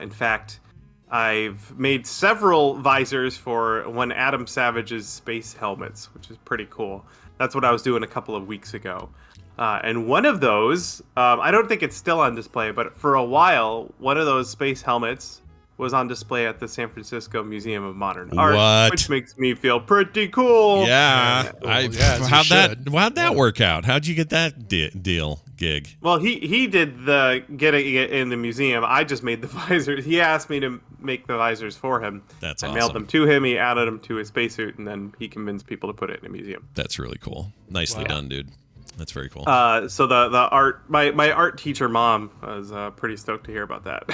In fact, I've made several visors for one Adam Savage's space helmets, which is pretty cool. That's what I was doing a couple of weeks ago. And one of those, I don't think it's still on display, but for a while, one of those space helmets was on display at the San Francisco Museum of Modern Art, which makes me feel pretty cool. Yeah. How'd that work out? How'd you get that gig? Well, he did the getting it in the museum. I just made the visors. He asked me to make the visors for him. That's awesome. I mailed them to him. He added them to his spacesuit, and then he convinced people to put it in a museum. That's really cool. Nicely done, dude. That's very cool. So the art, my art teacher mom was pretty stoked to hear about that.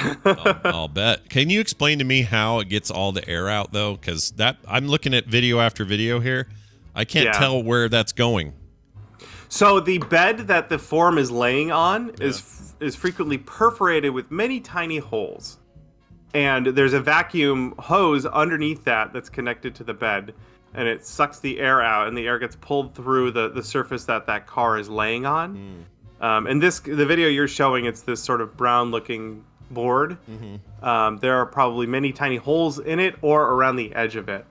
I'll bet. Can you explain to me how it gets all the air out though? Because I'm looking at video after video here. I can't tell where that's going. So the bed that the form is laying on is frequently perforated with many tiny holes, and there's a vacuum hose underneath that's connected to the bed. And it sucks the air out, and the air gets pulled through the surface that car is laying on. And the video you're showing, it's this sort of brown-looking board. There are probably many tiny holes in it or around the edge of it.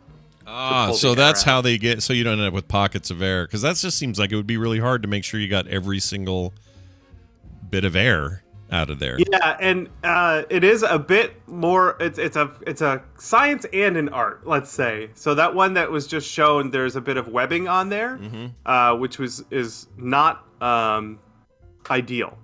So that's how they get, so you don't end up with pockets of air. Because that just seems like it would be really hard to make sure you got every single bit of air out of there. Yeah, and it is a bit more. It's a science and an art, let's say. So that one that was just shown, there's a bit of webbing on there, which is not ideal.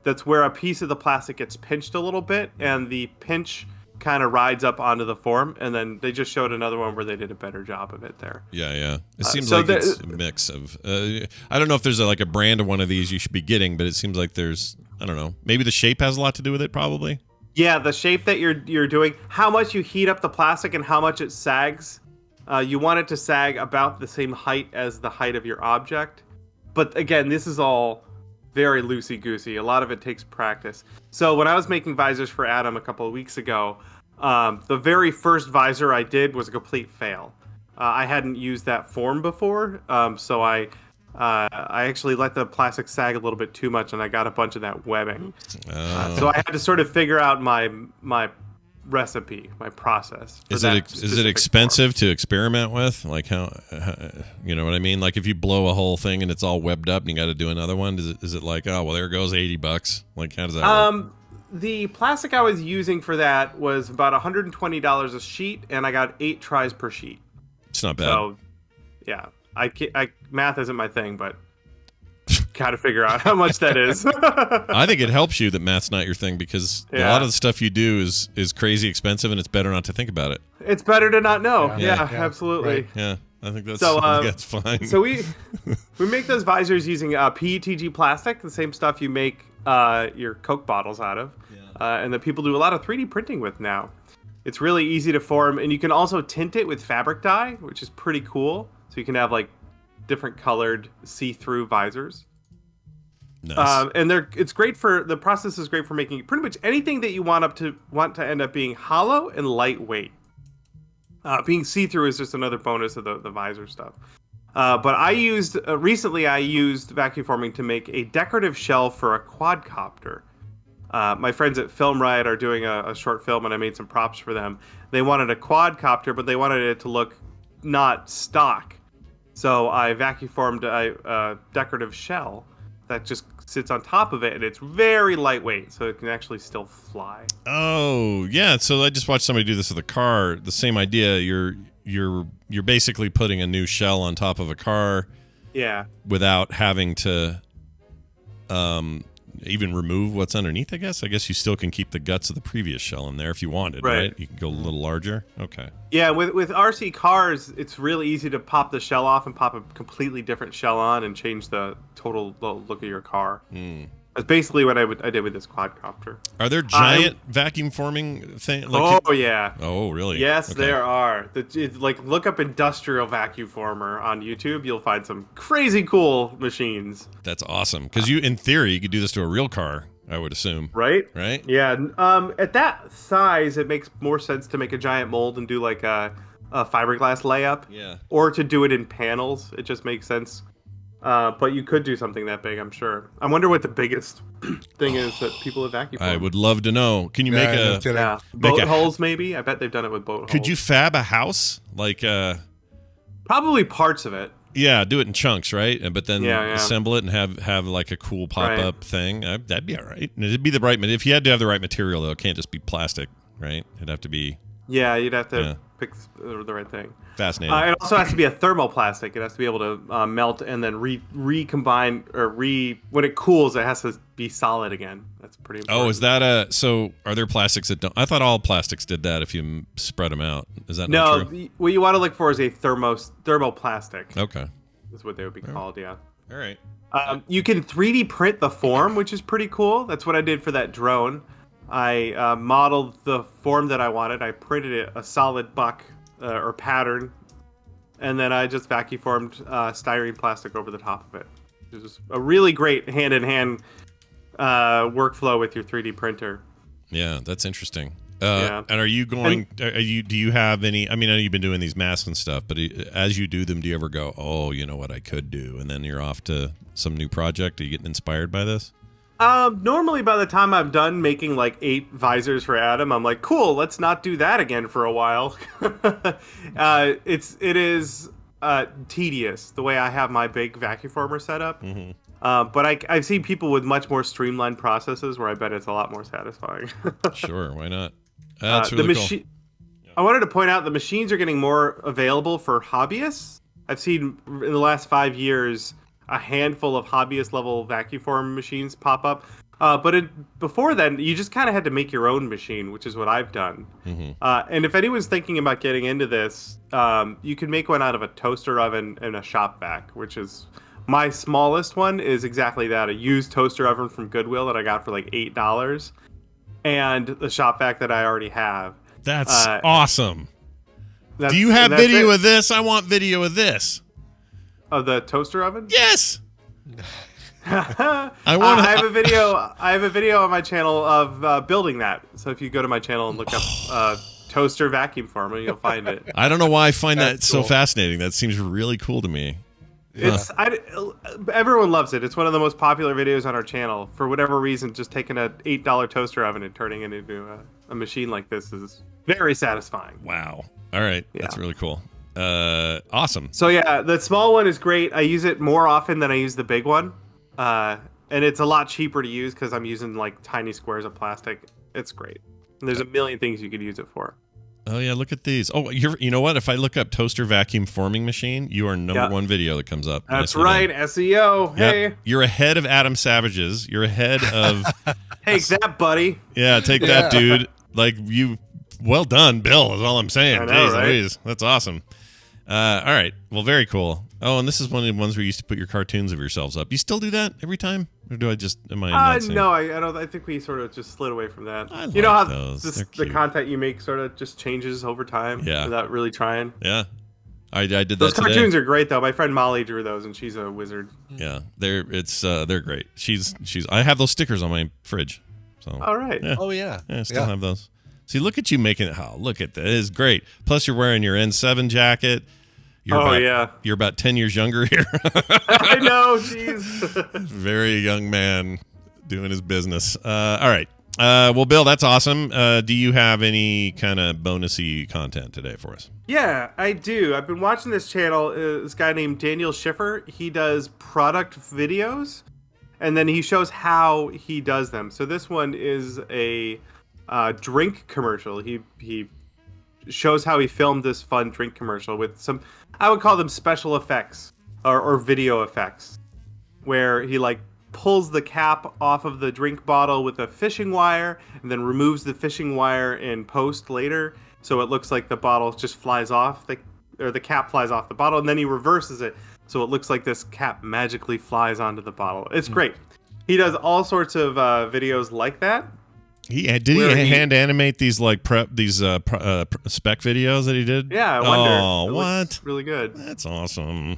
That's where a piece of the plastic gets pinched a little bit, and the pinch kind of rides up onto the form. And then they just showed another one where they did a better job of it there. Yeah. It seems like it's a mix of. I don't know if there's a brand of one of these you should be getting, but it seems like there's. I don't know. Maybe the shape has a lot to do with it, probably. Yeah, the shape that you're doing, how much you heat up the plastic and how much it sags. You want it to sag about the same height as the height of your object. But again, this is all very loosey-goosey. A lot of it takes practice. So when I was making visors for Adam a couple of weeks ago, the very first visor I did was a complete fail. I hadn't used that form before, so I actually let the plastic sag a little bit too much, and I got a bunch of that webbing. So I had to sort of figure out my recipe, my process. Is it expensive to experiment with? Like how you know what I mean? Like if you blow a whole thing and it's all webbed up and you got to do another one, is it like, oh well, there goes $80? Like how does that work? The plastic I was using for that was about $120 a sheet, and I got 8 tries per sheet. It's not bad. So yeah. Math isn't my thing, but gotta figure out how much that is. I think it helps you that math's not your thing because a lot of the stuff you do is crazy expensive, and it's better not to think about it. It's better to not know. Yeah, absolutely. Right. Yeah, I think that's fine. So we make those visors using PETG plastic, the same stuff you make your Coke bottles out of, and that people do a lot of 3D printing with now. It's really easy to form, and you can also tint it with fabric dye, which is pretty cool. So you can have like different colored see-through visors. Nice. And it's great for the process is great for making pretty much anything that you want to end up being hollow and lightweight. Being see-through is just another bonus of the visor stuff. But I used recently vacuum forming to make a decorative shell for a quadcopter. My friends at Film Riot are doing a short film, and I made some props for them. They wanted a quadcopter, but they wanted it to look not stock. So I vacuum formed a decorative shell that just sits on top of it, and it's very lightweight, so it can actually still fly. Oh, yeah. So I just watched somebody do this with a car. The same idea. You're basically putting a new shell on top of a car. Yeah. Without having to even remove what's underneath, I guess. I guess you still can keep the guts of the previous shell in there if you wanted, right? You can go a little larger. Okay. Yeah, with RC cars, it's really easy to pop the shell off and pop a completely different shell on and change the total look of your car. That's basically what I did with this quadcopter. Are there giant vacuum forming things? Yeah. Oh, really? Yes, Okay. there are. Look up industrial vacuum former on YouTube. You'll find some crazy cool machines. That's awesome. Because in theory, you could do this to a real car, I would assume. Right? Right? Yeah. At that size, it makes more sense to make a giant mold and do like a fiberglass layup. Yeah. Or to do it in panels. It just makes sense. But you could do something that big, I'm sure. I wonder what the biggest thing is that people have vacuum formed. I would love to know. Can you make boat holes? Maybe. I bet they've done it with boat holes. Could you fab a house like? Probably parts of it. Yeah, do it in chunks, right? But then Yeah. assemble it and have like a cool pop up thing. That'd be all right. And it'd be the right. If you had to have the right material, though, it can't just be plastic, right? It'd have to be. Yeah, you'd have to pick the right thing. Fascinating. It also has to be a thermoplastic. It has to be able to melt and then recombine or when it cools, it has to be solid again. That's pretty important. Oh, is that so are there plastics that don't? I thought all plastics did that if you spread them out. Is that not true? No, what you want to look for is a thermoplastic. Okay. That's what they would be called, yeah. All right. You can 3D print the form, which is pretty cool. That's what I did for that drone. I modeled the form that I wanted. I printed it a solid buck or pattern, and then I just vacuum formed styrene plastic over the top of it. It was a really great hand-in-hand workflow with your 3D printer. Yeah, that's interesting. Yeah. And are you going? Do you have any? I mean, I know you've been doing these masks and stuff, but as you do them, do you ever go, "Oh, you know what I could do," and then you're off to some new project? Are you getting inspired by this? Normally by the time I'm done making like 8 visors for Adam, I'm like, cool, let's not do that again for a while. It is tedious the way I have my big vacuum former set up. But I've seen people with much more streamlined processes where I bet it's a lot more satisfying. Sure, why not? That's really cool. I wanted to point out the machines are getting more available for hobbyists. I've seen in the last 5 years a handful of hobbyist level vacuum form machines pop up. But before then, you just kind of had to make your own machine, which is what I've done. And if anyone's thinking about getting into this, you can make one out of a toaster oven and a shop vac, which is my smallest one is exactly that, a used toaster oven from Goodwill that I got for like $8, and the shop vac that I already have. That's awesome. Do you have video of this? I want video of this. Of the toaster oven? Yes. I have a video. I have a video on my channel of building that. So if you go to my channel and look up toaster vacuum former, you'll find it. I don't know why I find that so fascinating. That seems really cool to me. Everyone loves it. It's one of the most popular videos on our channel. For whatever reason, just taking an $8 toaster oven and turning it into a machine like this is very satisfying. Wow. All right. Yeah. That's really cool. Awesome. So yeah, the small one is great. I use it more often than I use the big one. And it's a lot cheaper to use because I'm using like tiny squares of plastic. It's great. And there's a million things you could use it for. Oh yeah, look at these. Oh, you know what? If I look up toaster vacuum forming machine, you are number one video that comes up. That's right, SEO. Hey, yep. You're ahead of Adam Savage's. You're ahead of. Take that, buddy. Yeah, take that, dude. Like you. Well done, Bill. Is all I'm saying. I know, Jeez, right? Louise. That's awesome. All right. Well, very cool. Oh, and this is one of the ones where you used to put your cartoons of yourselves up. You still do that every time, or do I just am I? Not No, I don't. I think we sort of just slid away from that. I you know like how those. just They're the cute. content you make sort of just changes over time, without really trying. Yeah, I did that Those today. cartoons are great though. My friend Molly drew those, and she's a wizard. Yeah, they're great. She's I have those stickers on my fridge. So All right. Yeah. Oh yeah. Yeah, I still have those. See, look at you making it. Oh, look at that. It is great. Plus, you're wearing your N7 jacket. You're about 10 years younger here. I know, jeez. Very young man doing his business. All right. Well, Bill, that's awesome. Do you have any kind of bonusy content today for us? Yeah, I do. I've been watching this channel. This guy named Daniel Schiffer. He does product videos, and then he shows how he does them. So this one is a drink commercial. He shows how he filmed this fun drink commercial with some, I would call them special effects or video effects, where he like pulls the cap off of the drink bottle with a fishing wire and then removes the fishing wire in post later, so it looks like the bottle just flies off, the cap flies off the bottle, and then he reverses it so it looks like this cap magically flies onto the bottle. It's great. He does all sorts of videos like that. Did he hand animate these spec videos that he did? Yeah, I wonder. Oh, It what? looks really good. That's awesome.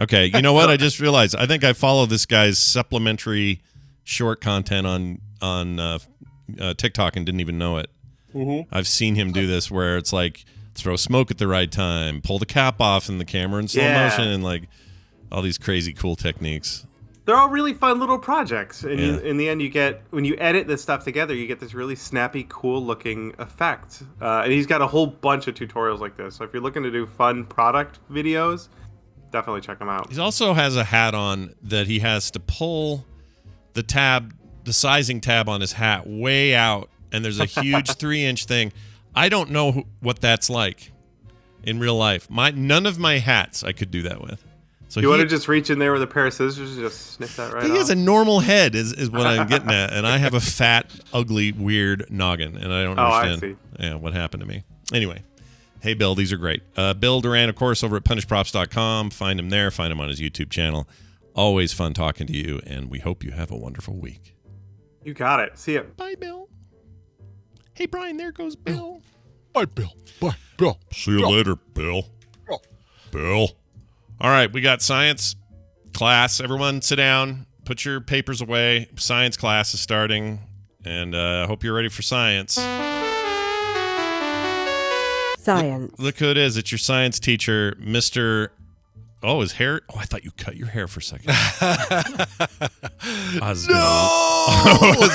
Okay, you know what? I just realized. I think I follow this guy's supplementary short content on TikTok and didn't even know it. Mm-hmm. I've seen him do this where it's like throw smoke at the right time, pull the cap off in the camera in slow motion, and like all these crazy cool techniques. They're all really fun little projects, and Yeah. in the end, you get, when you edit this stuff together, you get this really snappy, cool-looking effect. And he's got a whole bunch of tutorials like this. So if you're looking to do fun product videos, definitely check them out. He also has a hat on that he has to pull the sizing tab on his hat way out, and there's a huge 3-inch thing. I don't know what that's like in real life. None of my hats I could do that with. So You want to just reach in there with a pair of scissors and just snip that right off? He has a normal head, is what I'm getting at, and I have a fat, ugly, weird noggin, and I don't understand what happened to me. Anyway, hey, Bill, these are great. Bill Duran, of course, over at punishprops.com. Find him there. Find him on his YouTube channel. Always fun talking to you, and we hope you have a wonderful week. You got it. See ya. Bye, Bill. Hey, Brian, there goes Bill. Bye, Bill. Bye, Bill. See you later, Bill. Bill. All right, we got science class. Everyone sit down. Put your papers away. Science class is starting, and I hope you're ready for science. Science. Look who it is. It's your science teacher, Mr. Oh, his hair. Oh, I thought you cut your hair for a second. I was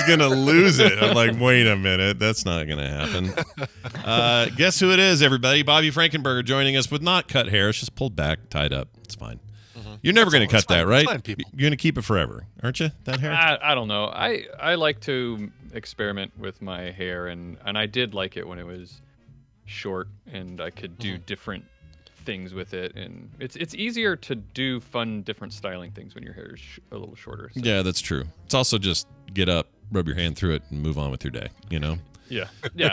gonna lose it. I'm like, wait a minute. That's not going to happen. Guess who it is, everybody? Bobby Frankenberger joining us with not cut hair. It's just pulled back, tied up. It's fine. Mm-hmm. You're never going to cut that, right? Fine, people. You're going to keep it forever, aren't you, that hair? I don't know. I like to experiment with my hair, and I did like it when it was short, and I could do different things with it, and it's easier to do fun different styling things when your hair is a little shorter. So. Yeah, that's true. It's also just get up, rub your hand through it, and move on with your day, you know? Yeah,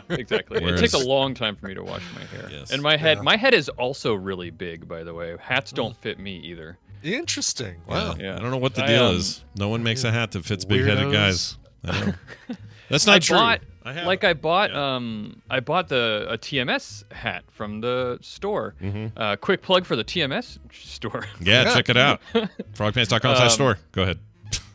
exactly. Whereas, it takes a long time for me to wash my hair. Yes. And my head is also really big, by the way. Hats don't fit me either. Interesting. Wow. Yeah. I don't know what the deal is. No one makes a hat that fits big-headed guys. I know. That's not true. I bought a TMS hat from the store. Mm-hmm. Quick plug for the TMS store. Yeah, check it out. Frogpants.com/store. Go ahead.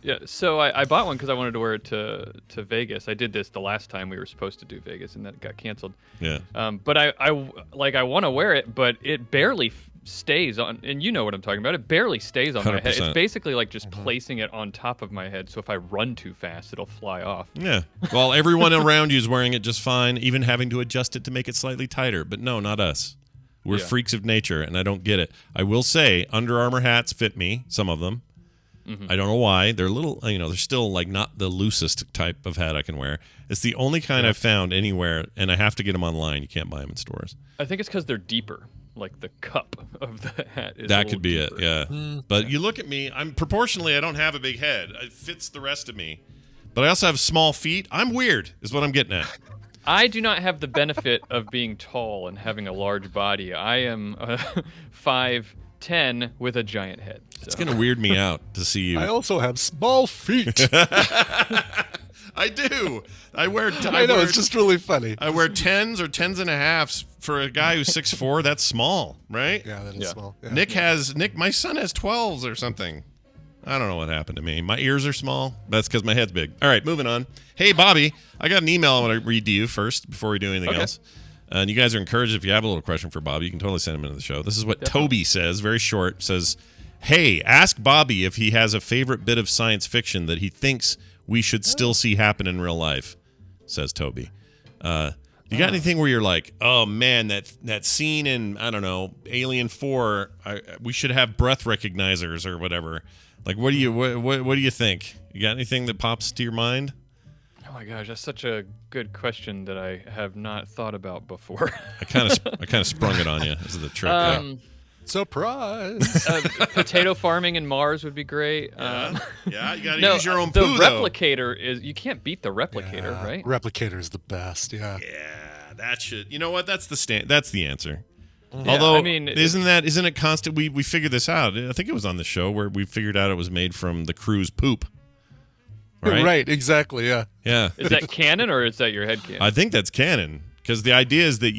Yeah, so I bought one because I wanted to wear it to Vegas. I did this the last time we were supposed to do Vegas, and that got canceled. Yeah. But I want to wear it, but it barely stays on, and you know what I'm talking about. It barely stays on 100%. My head. It's basically like just placing it on top of my head, so if I run too fast, it'll fly off. Yeah. Well, everyone around you is wearing it just fine, even having to adjust it to make it slightly tighter. But no, not us. We're freaks of nature, and I don't get it. I will say, Under Armour hats fit me, some of them. Mm-hmm. I don't know why. They're little, they're still like not the loosest type of hat I can wear. It's the only kind I've found anywhere, and I have to get them online. You can't buy them in stores. I think it's because they're deeper. Like the cup of the hat is that could be deeper. It, yeah. But you look at me, I don't have a big head. It fits the rest of me. But I also have small feet. I'm weird, is what I'm getting at. I do not have the benefit of being tall and having a large body. I am 5'8", 10 with a giant head. So. It's gonna weird me out to see you. I also have small feet. I do. I know, it's just really funny. I wear 10s or 10s and a halves for a guy who's 6'4". That's small, right? Yeah, that is small. Yeah. Nick, my son has 12s or something. I don't know what happened to me. My ears are small. That's because my head's big. All right, moving on. Hey, Bobby, I got an email I want to read to you first before we do anything else. And you guys are encouraged, if you have a little question for Bobby, you can totally send him into the show. This is what Toby says, very short. Says, hey, ask Bobby if he has a favorite bit of science fiction that he thinks we should still see happen in real life, says Toby. You got anything where you're like, oh, man, that scene in, I don't know, Alien 4, we should have breath recognizers or whatever. Like, what do you think? You got anything that pops to your mind? Oh my gosh, that's such a good question that I have not thought about before. I kind of sprung it on you. This is the trick. Surprise! Potato farming in Mars would be great. Yeah, you got to use your own poo, The replicator is, you can't beat the replicator, right? Replicator is the best. Yeah. Yeah, that should. You know what? That's the answer. Yeah, Although, I mean, isn't it constant? We figured this out. I think it was on the show where we figured out it was made from the crew's poop. Right, exactly, yeah. Yeah. Is that canon or is that your head canon? I think that's canon because the idea is that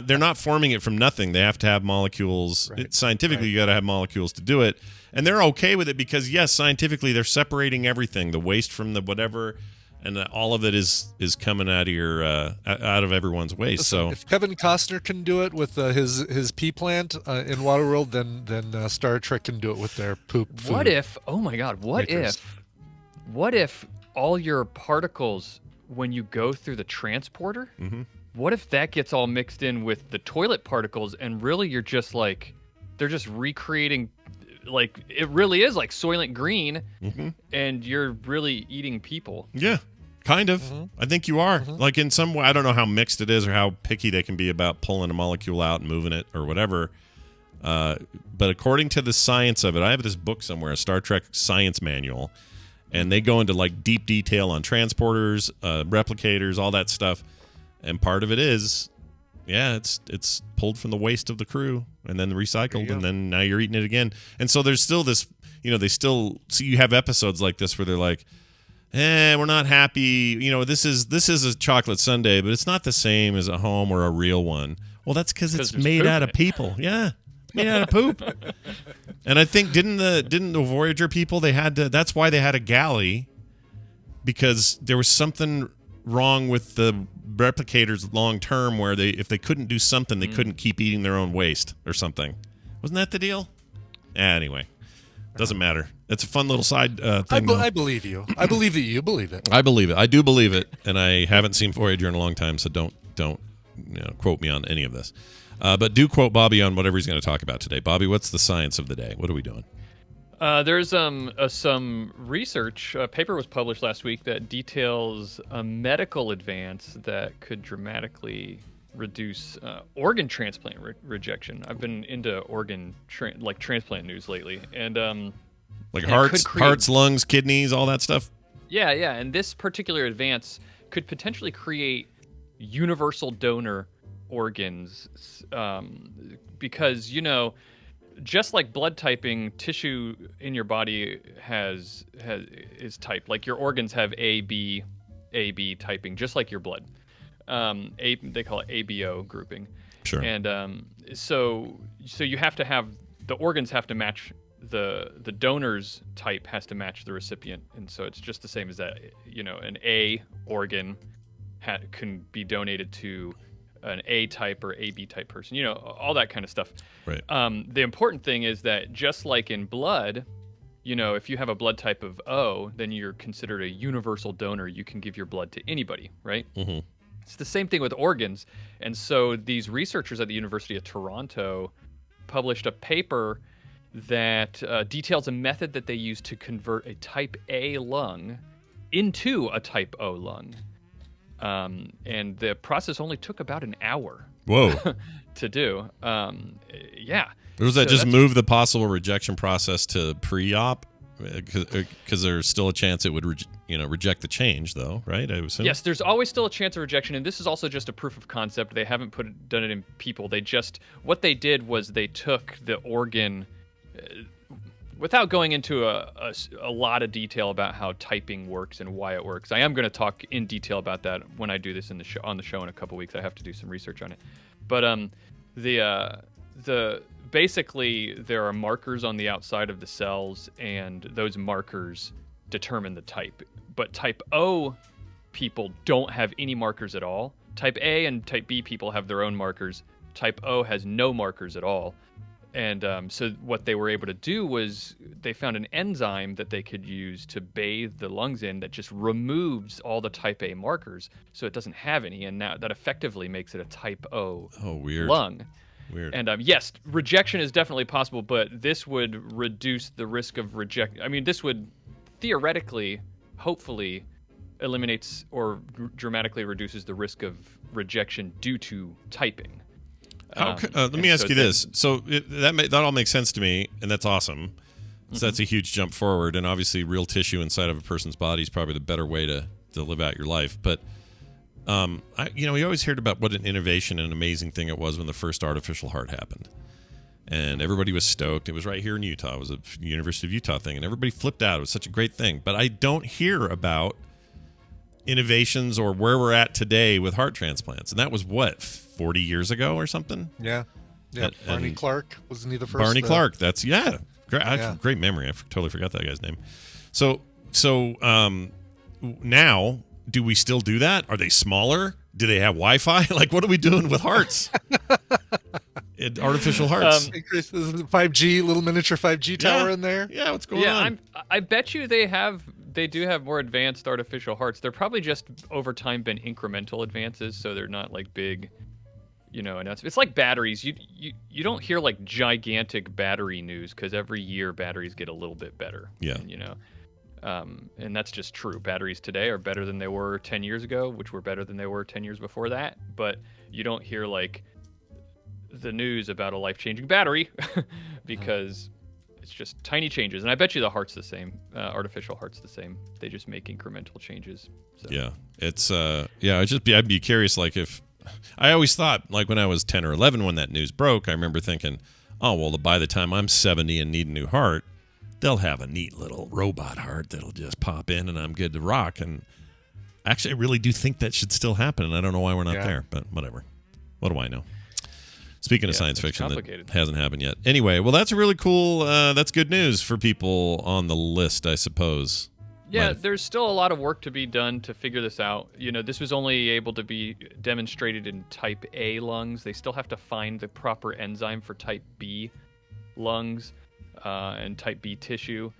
they're not forming it from nothing. They have to have molecules. Scientifically, you got to have molecules to do it. And they're okay with it because, yes, scientifically, they're separating everything, the waste from the whatever, and all of it is coming out of everyone's waste. So if Kevin Costner can do it with his pea plant in Waterworld, then Star Trek can do it with their poop food. What if? Oh my God! What if all your particles, when you go through the transporter, what if that gets all mixed in with the toilet particles, and really you're just like, they're just recreating, like it really is like Soylent Green, and you're really eating people. Yeah. Kind of. I think you are. Like in some way, I don't know how mixed it is or how picky they can be about pulling a molecule out and moving it or whatever. But according to the science of it, I have this book somewhere, a Star Trek science manual, and they go into like deep detail on transporters, replicators, all that stuff. And part of it is, it's pulled from the waste of the crew and then recycled, and then now you're eating it again. And so there's still this, they still see you have episodes like this where they're like, we're not happy. This is a chocolate sundae, but it's not the same as a home or a real one. Well, that's because it's made out of people. Yeah, it's made out of poop. And I think didn't the Voyager people, that's why they had a galley, because there was something wrong with the replicators long term where if they couldn't do something, they couldn't keep eating their own waste or something. Wasn't that the deal? Anyway, doesn't matter. It's a fun little side thing. I believe you. I believe that you believe it. I believe it. I do believe it, and I haven't seen Voyager in a long time, so don't quote me on any of this. But do quote Bobby on whatever he's going to talk about today. Bobby, what's the science of the day? What are we doing? There's some research. A paper was published last week that details a medical advance that could dramatically reduce organ transplant rejection. I've been into organ transplant news lately, and like hearts, lungs, kidneys, all that stuff. Yeah, and this particular advance could potentially create universal donor organs, because just like blood typing, tissue in your body is typed. Like your organs have AB typing, just like your blood. They call it ABO grouping. Sure. And so you have to have the organs have to match the donor's type has to match the recipient, and so it's just the same as that. An A organ can be donated to an A type or AB type person. All that kind of stuff. Right. The important thing is that just like in blood, if you have a blood type of O, then you're considered a universal donor. You can give your blood to anybody, right? Mm-hmm. It's the same thing with organs. And so these researchers at the University of Toronto published a paper that details a method that they use to convert a type A lung into a type O lung. And the process only took about an hour. Whoa. To do. Yeah. Or does that just move the possible rejection process to pre-op? Because there's still a chance it would, reject the change, though, right? I assume. Yes, there's always still a chance of rejection, and this is also just a proof of concept. They haven't done it in people. What they did was they took the organ, without going into a lot of detail about how typing works and why it works. I am going to talk in detail about that when I do this on the show in a couple weeks. I have to do some research on it, but basically there are markers on the outside of the cells, and those markers determine the type. But type O people don't have any markers at all. Type A and type B people have their own markers. Type O has no markers at all. And so what they were able to do was they found an enzyme that they could use to bathe the lungs in that just removes all the type A markers, so it doesn't have any, and now that effectively makes it a type O lung. Weird. And yes, rejection is definitely possible, but this would reduce the risk of rejection. I mean, this would theoretically, hopefully, eliminates or dramatically reduces the risk of rejection due to typing. Let me ask you this. So that all makes sense to me, and that's awesome. So that's a huge jump forward, and obviously real tissue inside of a person's body is probably the better way to live out your life. But we always heard about what an innovation and amazing thing it was when the first artificial heart happened. And everybody was stoked. It was right here in Utah. It was a University of Utah thing, and everybody flipped out. It was such a great thing. But I don't hear about innovations or where we're at today with heart transplants. And that was, 40 years ago or something? Yeah. Barney Clark, wasn't he the first? Barney Clark. That's, great memory. I totally forgot that guy's name. So now, do we still do that? Are they smaller? Do they have Wi-Fi? Like, what are we doing with hearts? Artificial hearts. 5G, little miniature 5G tower in there. Yeah, what's going on? I bet you they do have more advanced artificial hearts. They're probably just over time been incremental advances, so they're not like big, and it's like batteries. You don't hear like gigantic battery news because every year batteries get a little bit better. Yeah. And that's just true. Batteries today are better than they were 10 years ago, which were better than they were 10 years before that. But you don't hear like the news about a life-changing battery because it's just tiny changes. And I bet you the heart's the same. Artificial heart's the same. They just make incremental changes. So. Yeah. It's I'd be curious, like, if I always thought, like, when I was 10 or 11 when that news broke, I remember thinking, oh, well, by the time I'm 70 and need a new heart, they'll have a neat little robot heart that'll just pop in and I'm good to rock. And actually, I really do think that should still happen, and I don't know why we're not there, but whatever. What do I know? Speaking of science fiction, that hasn't happened yet. Anyway, well, that's really cool. That's good news for people on the list, I suppose. Yeah, there's still a lot of work to be done to figure this out. This was only able to be demonstrated in type A lungs. They still have to find the proper enzyme for type B lungs and type B tissue.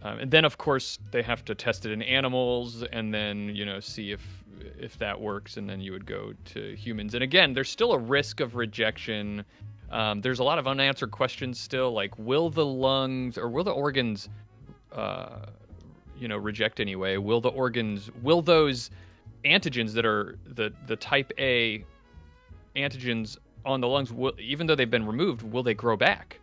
And then, of course, they have to test it in animals and then, see if that works. And then you would go to humans. And again, there's still a risk of rejection. There's a lot of unanswered questions still, like will the lungs or will the organs reject anyway? Will those antigens that are the type A antigens on the lungs, even though they've been removed, will they grow back?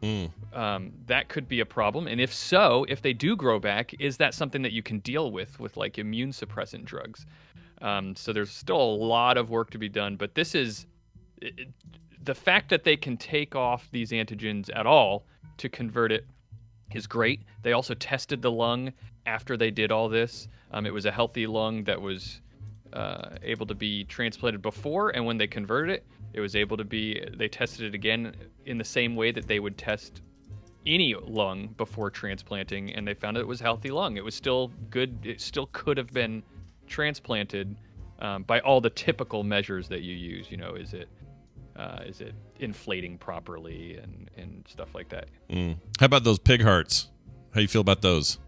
That could be a problem. And if they do grow back, is that something that you can deal with like immune suppressant drugs? So there's still a lot of work to be done, but this is the fact that they can take off these antigens at all to convert it is great. They also tested the lung after they did all this. It was a healthy lung that was able to be transplanted before, and when they converted it, it was able to be, they tested it again in the same way that they would test any lung before transplanting, and they found it was a healthy lung. It was still good. It still could have been transplanted by all the typical measures that you use. Is it inflating properly and stuff like that? How about those pig hearts? How you feel about those?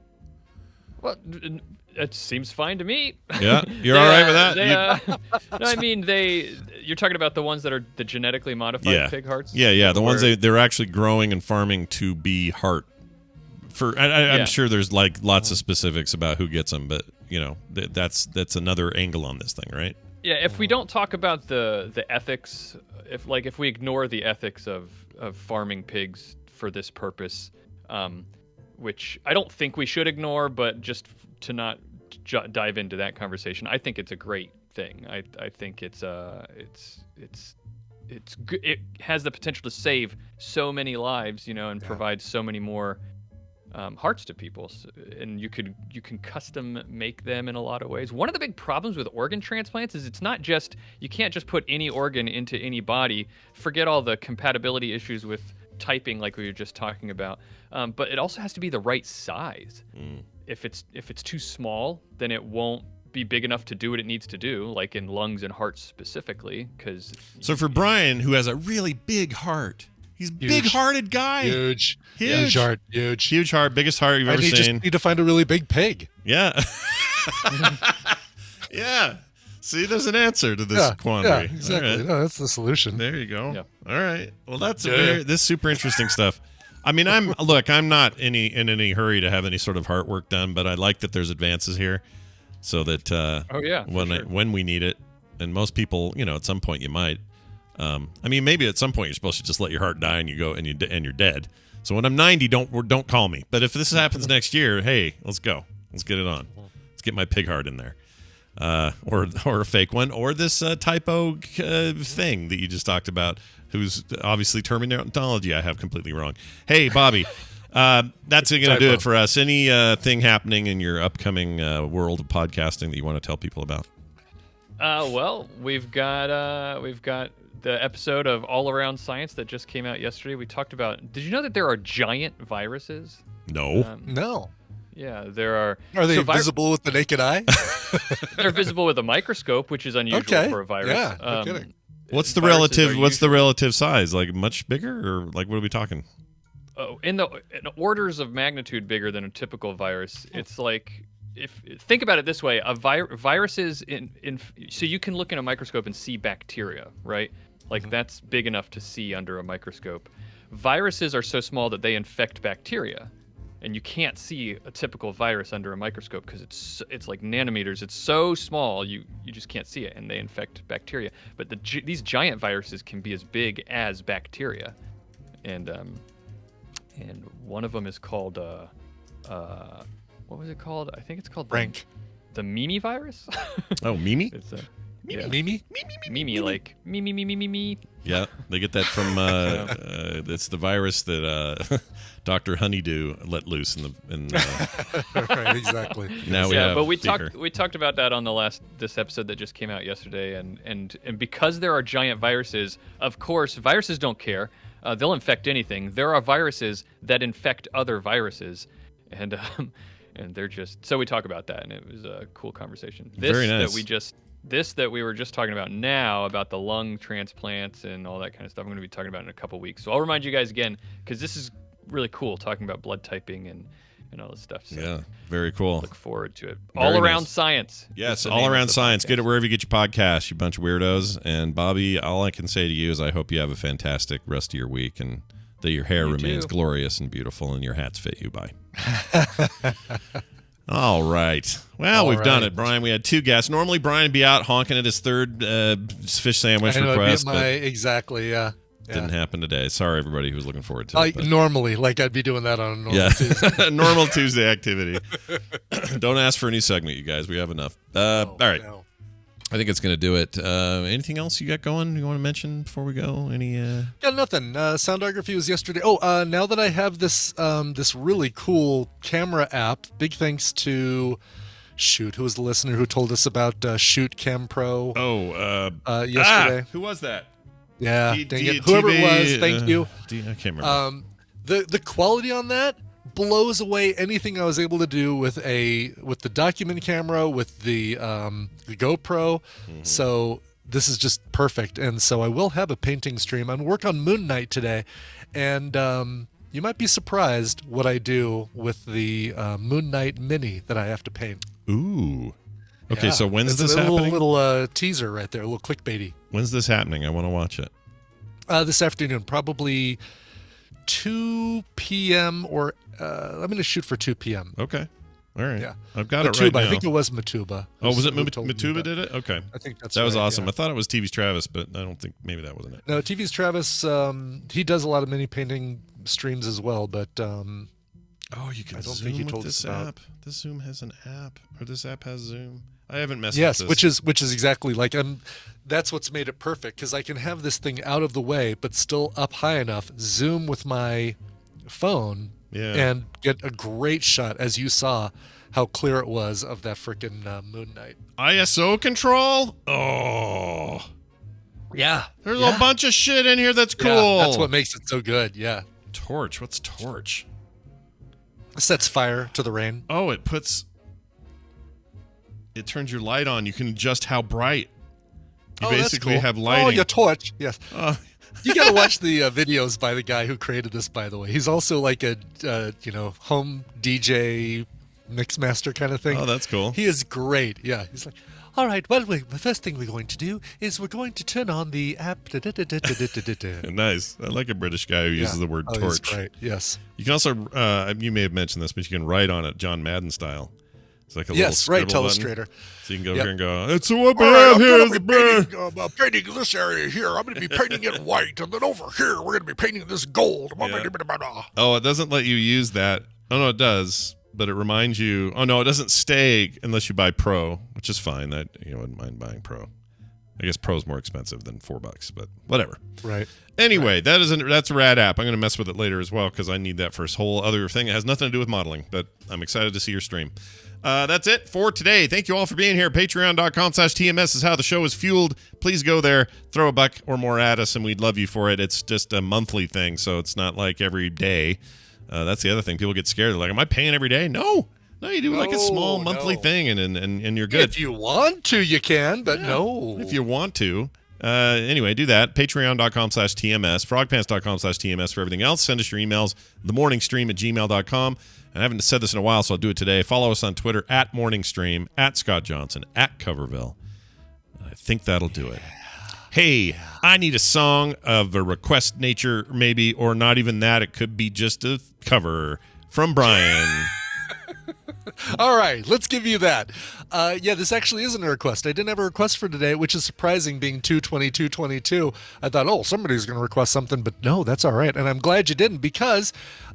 Well, it seems fine to me. Yeah, you're all right with that? No, I mean you're talking about the ones that are the genetically modified pig hearts. Yeah, the ones they're actually growing and farming to be heart. I'm sure there's like lots of specifics about who gets them, but that's another angle on this thing, right? Yeah, if we don't talk about the ethics, if we ignore the ethics of farming pigs for this purpose, which I don't think we should ignore, but just to not dive into that conversation. I think it's a great thing. I think it's good. It has the potential to save so many lives, and provide so many more hearts to people. And you can custom make them in a lot of ways. One of the big problems with organ transplants is it's not just, you can't just put any organ into any body. Forget all the compatibility issues with typing like we were just talking about. But it also has to be the right size. If it's too small, then it won't be big enough to do what it needs to do, like in lungs and hearts specifically. So for Brian, who has a really big heart, he's a big-hearted guy. Huge heart, huge heart, biggest heart you've ever you seen. just need to find a really big pig. Yeah. Yeah. See, there's an answer to this quandary. Yeah, exactly. All right. No, that's the solution. There you go. Yeah. All right. Well, this is super interesting stuff. I mean, I'm not in any hurry to have any sort of heart work done, but I like that there's advances here, so that when we need it, and most people, at some point you might. I mean, maybe at some point you're supposed to just let your heart die and you go and you're dead. So when I'm 90, don't call me. But if this happens next year, hey, let's go. Let's get it on. Let's get my pig heart in there. Or a fake one, or this typo thing that you just talked about, who's obviously terminology I have completely wrong. Hey, Bobby, that's going to do it for us. Any thing happening in your upcoming world of podcasting that you want to tell people about? Well, we've got the episode of All Around Science that just came out yesterday. We talked about. Did you know that there are giant viruses? No. No. Yeah, there are. Are they visible with the naked eye? They're visible with a microscope, which is unusual for a virus. Yeah, no kidding. What's the relative size? Like much bigger, or like what are we talking? Oh, in orders of magnitude bigger than a typical virus. It's like, think about it this way: viruses so you can look in a microscope and see bacteria, right? Like that's big enough to see under a microscope. Viruses are so small that they infect bacteria. And you can't see a typical virus under a microscope because it's like nanometers. It's so small you just can't see it, and they infect bacteria. But these giant viruses can be as big as bacteria, and one of them is called what was it called? I think it's called the Mimi virus. Oh, Mimi. It's Mimi, like me. Yeah, they get that from it's the virus that Dr. Honeydew let loose in right, exactly. Now we have. But we talked about that on this episode that just came out yesterday, and because there are giant viruses, of course, viruses don't care. They'll infect anything. There are viruses that infect other viruses, and they're just. So we talk about that, and it was a cool conversation. Very nice. That we were just talking about now, about the lung transplants and all that kind of stuff, I'm going to be talking about in a couple weeks. So I'll remind you guys again, because this is really cool, talking about blood typing and all this stuff. So yeah, very cool. Look forward to it. Very All Around nice. Science. Yes, All Around Science. Get it wherever you get your podcasts, you bunch of weirdos. And Bobby, all I can say to you is I hope you have a fantastic rest of your week, and that your hair remains glorious and beautiful, and your hats fit you. Bye. All right. Well, we've done it, Brian. We had two guests. Normally, Brian would be out honking at his third fish sandwich request. Exactly, yeah. Didn't happen today. Sorry, everybody who was looking forward to it. Normally, like I'd be doing that on a normal Tuesday. Normal Tuesday activity. Don't ask for a new segment, you guys. We have enough. All right. No. I think it's going to do it. Anything else you got going you want to mention before we go? Yeah, nothing. Soundography was yesterday. Oh, now that I have this this really cool camera app, big thanks to who was the listener who told us about Shoot Cam Pro? Yesterday. Who was that? Yeah, whoever it was, thank you. I can't remember. The quality on that blows away anything I was able to do with the document camera, with the GoPro. Mm-hmm. So this is just perfect. And so I will have a painting stream. I'm working on Moon Knight today, and you might be surprised what I do with the Moon Knight Mini that I have to paint. Ooh. Okay, so when's this happening? A little teaser right there, a little clickbaity. When's this happening? I want to watch it. This afternoon, probably 2 p.m. or I'm going to shoot for 2 p.m. Okay. All right. Yeah. I've got it right now. I think it was Matuba. Oh, was it Matuba did it? Okay. I think that was awesome. Yeah. I thought it was TV's Travis, but I don't think maybe that wasn't it. No, TV's Travis, he does a lot of mini painting streams as well, but Oh, you can I don't Zoom think he with told this us about. app. This Zoom has an app, or this app has Zoom. I haven't messed Yes, with this. which is exactly like that's what's made it perfect because I can have this thing out of the way but still up high enough, zoom with my phone, and get a great shot, as you saw how clear it was of that freaking moon night. ISO control. Oh, yeah. There's a bunch of shit in here that's cool. Yeah, that's what makes it so good. Yeah. Torch. What's torch? Sets fire to the rain. Oh, it turns your light on. You can adjust how bright. You basically that's cool. have lighting. Oh, your torch. Yes. You got to watch the videos by the guy who created this, by the way. He's also like a home DJ mix master kind of thing. Oh, that's cool. He is great. Yeah. He's like, all right, well, the first thing we're going to do is we're going to turn on the app. Nice. I like a British guy who uses the word torch. He's great. Yes. You can also, you may have mentioned this, but you can write on it John Madden style. It's like a little right, scribble Telestrator. button. So you can go here and go, it's what we have here is the painting this area here. I'm going to be painting it white, and then over here we're going to be painting this gold. Oh, it doesn't let you use that. Oh, no, it does. But it reminds you. Oh, no, it doesn't stay unless you buy Pro, which is fine. That you wouldn't mind buying Pro. I guess Pro's more expensive than $4, but whatever. Right. Anyway, that's a rad app. I'm going to mess with it later as well because I need that for this whole other thing. It has nothing to do with modeling, but I'm excited to see your stream. That's it for today. Thank you all for being here. Patreon.com/TMS is how the show is fueled. Please go there, throw a buck or more at us, and we'd love you for it. It's just a monthly thing, so it's not like every day. That's the other thing. People get scared. They're like, am I paying every day? No, you do like a small monthly thing, and you're good. If you want to, you can, but no. If you want to. Anyway, do that. Patreon.com/TMS, frogpants.com/TMS for everything else. Send us your emails, themorningstream@gmail.com. I haven't said this in a while, so I'll do it today. Follow us on Twitter @MorningStream, @Scott Johnson, @Coverville. I think that'll do it. Hey, I need a song of a request nature, maybe, or not even that. It could be just a cover from Brian. All right, let's give you that. This actually isn't a request. I didn't have a request for today, which is surprising, being 2/22/22. I thought, somebody's going to request something, but no, that's all right. And I'm glad you didn't, because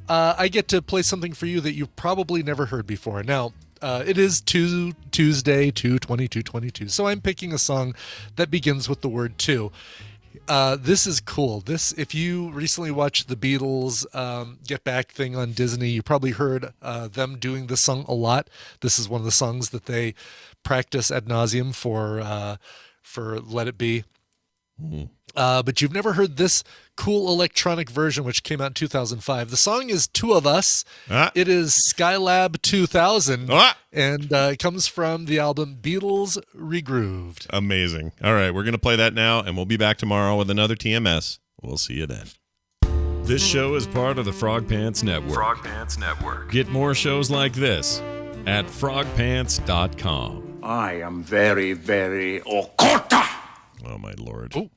I get to play something for you that you've probably never heard before. Now, it is Tuesday, 2/22/22, so I'm picking a song that begins with the word two. This is cool. If you recently watched the Beatles Get Back thing on Disney, you probably heard them doing this song a lot. This is one of the songs that they practice ad nauseum for Let It Be. But you've never heard this cool electronic version, which came out in 2005. The song is Two of Us. It is Skylab 2000, and it comes from the album Beatles Regrooved. Amazing. All right, we're going to play that now, and we'll be back tomorrow with another TMS. We'll see you then. This show is part of the Frog Pants Network. Frog Pants Network. Get more shows like this at frogpants.com. I am very, very Okota. Oh, my Lord. Ooh.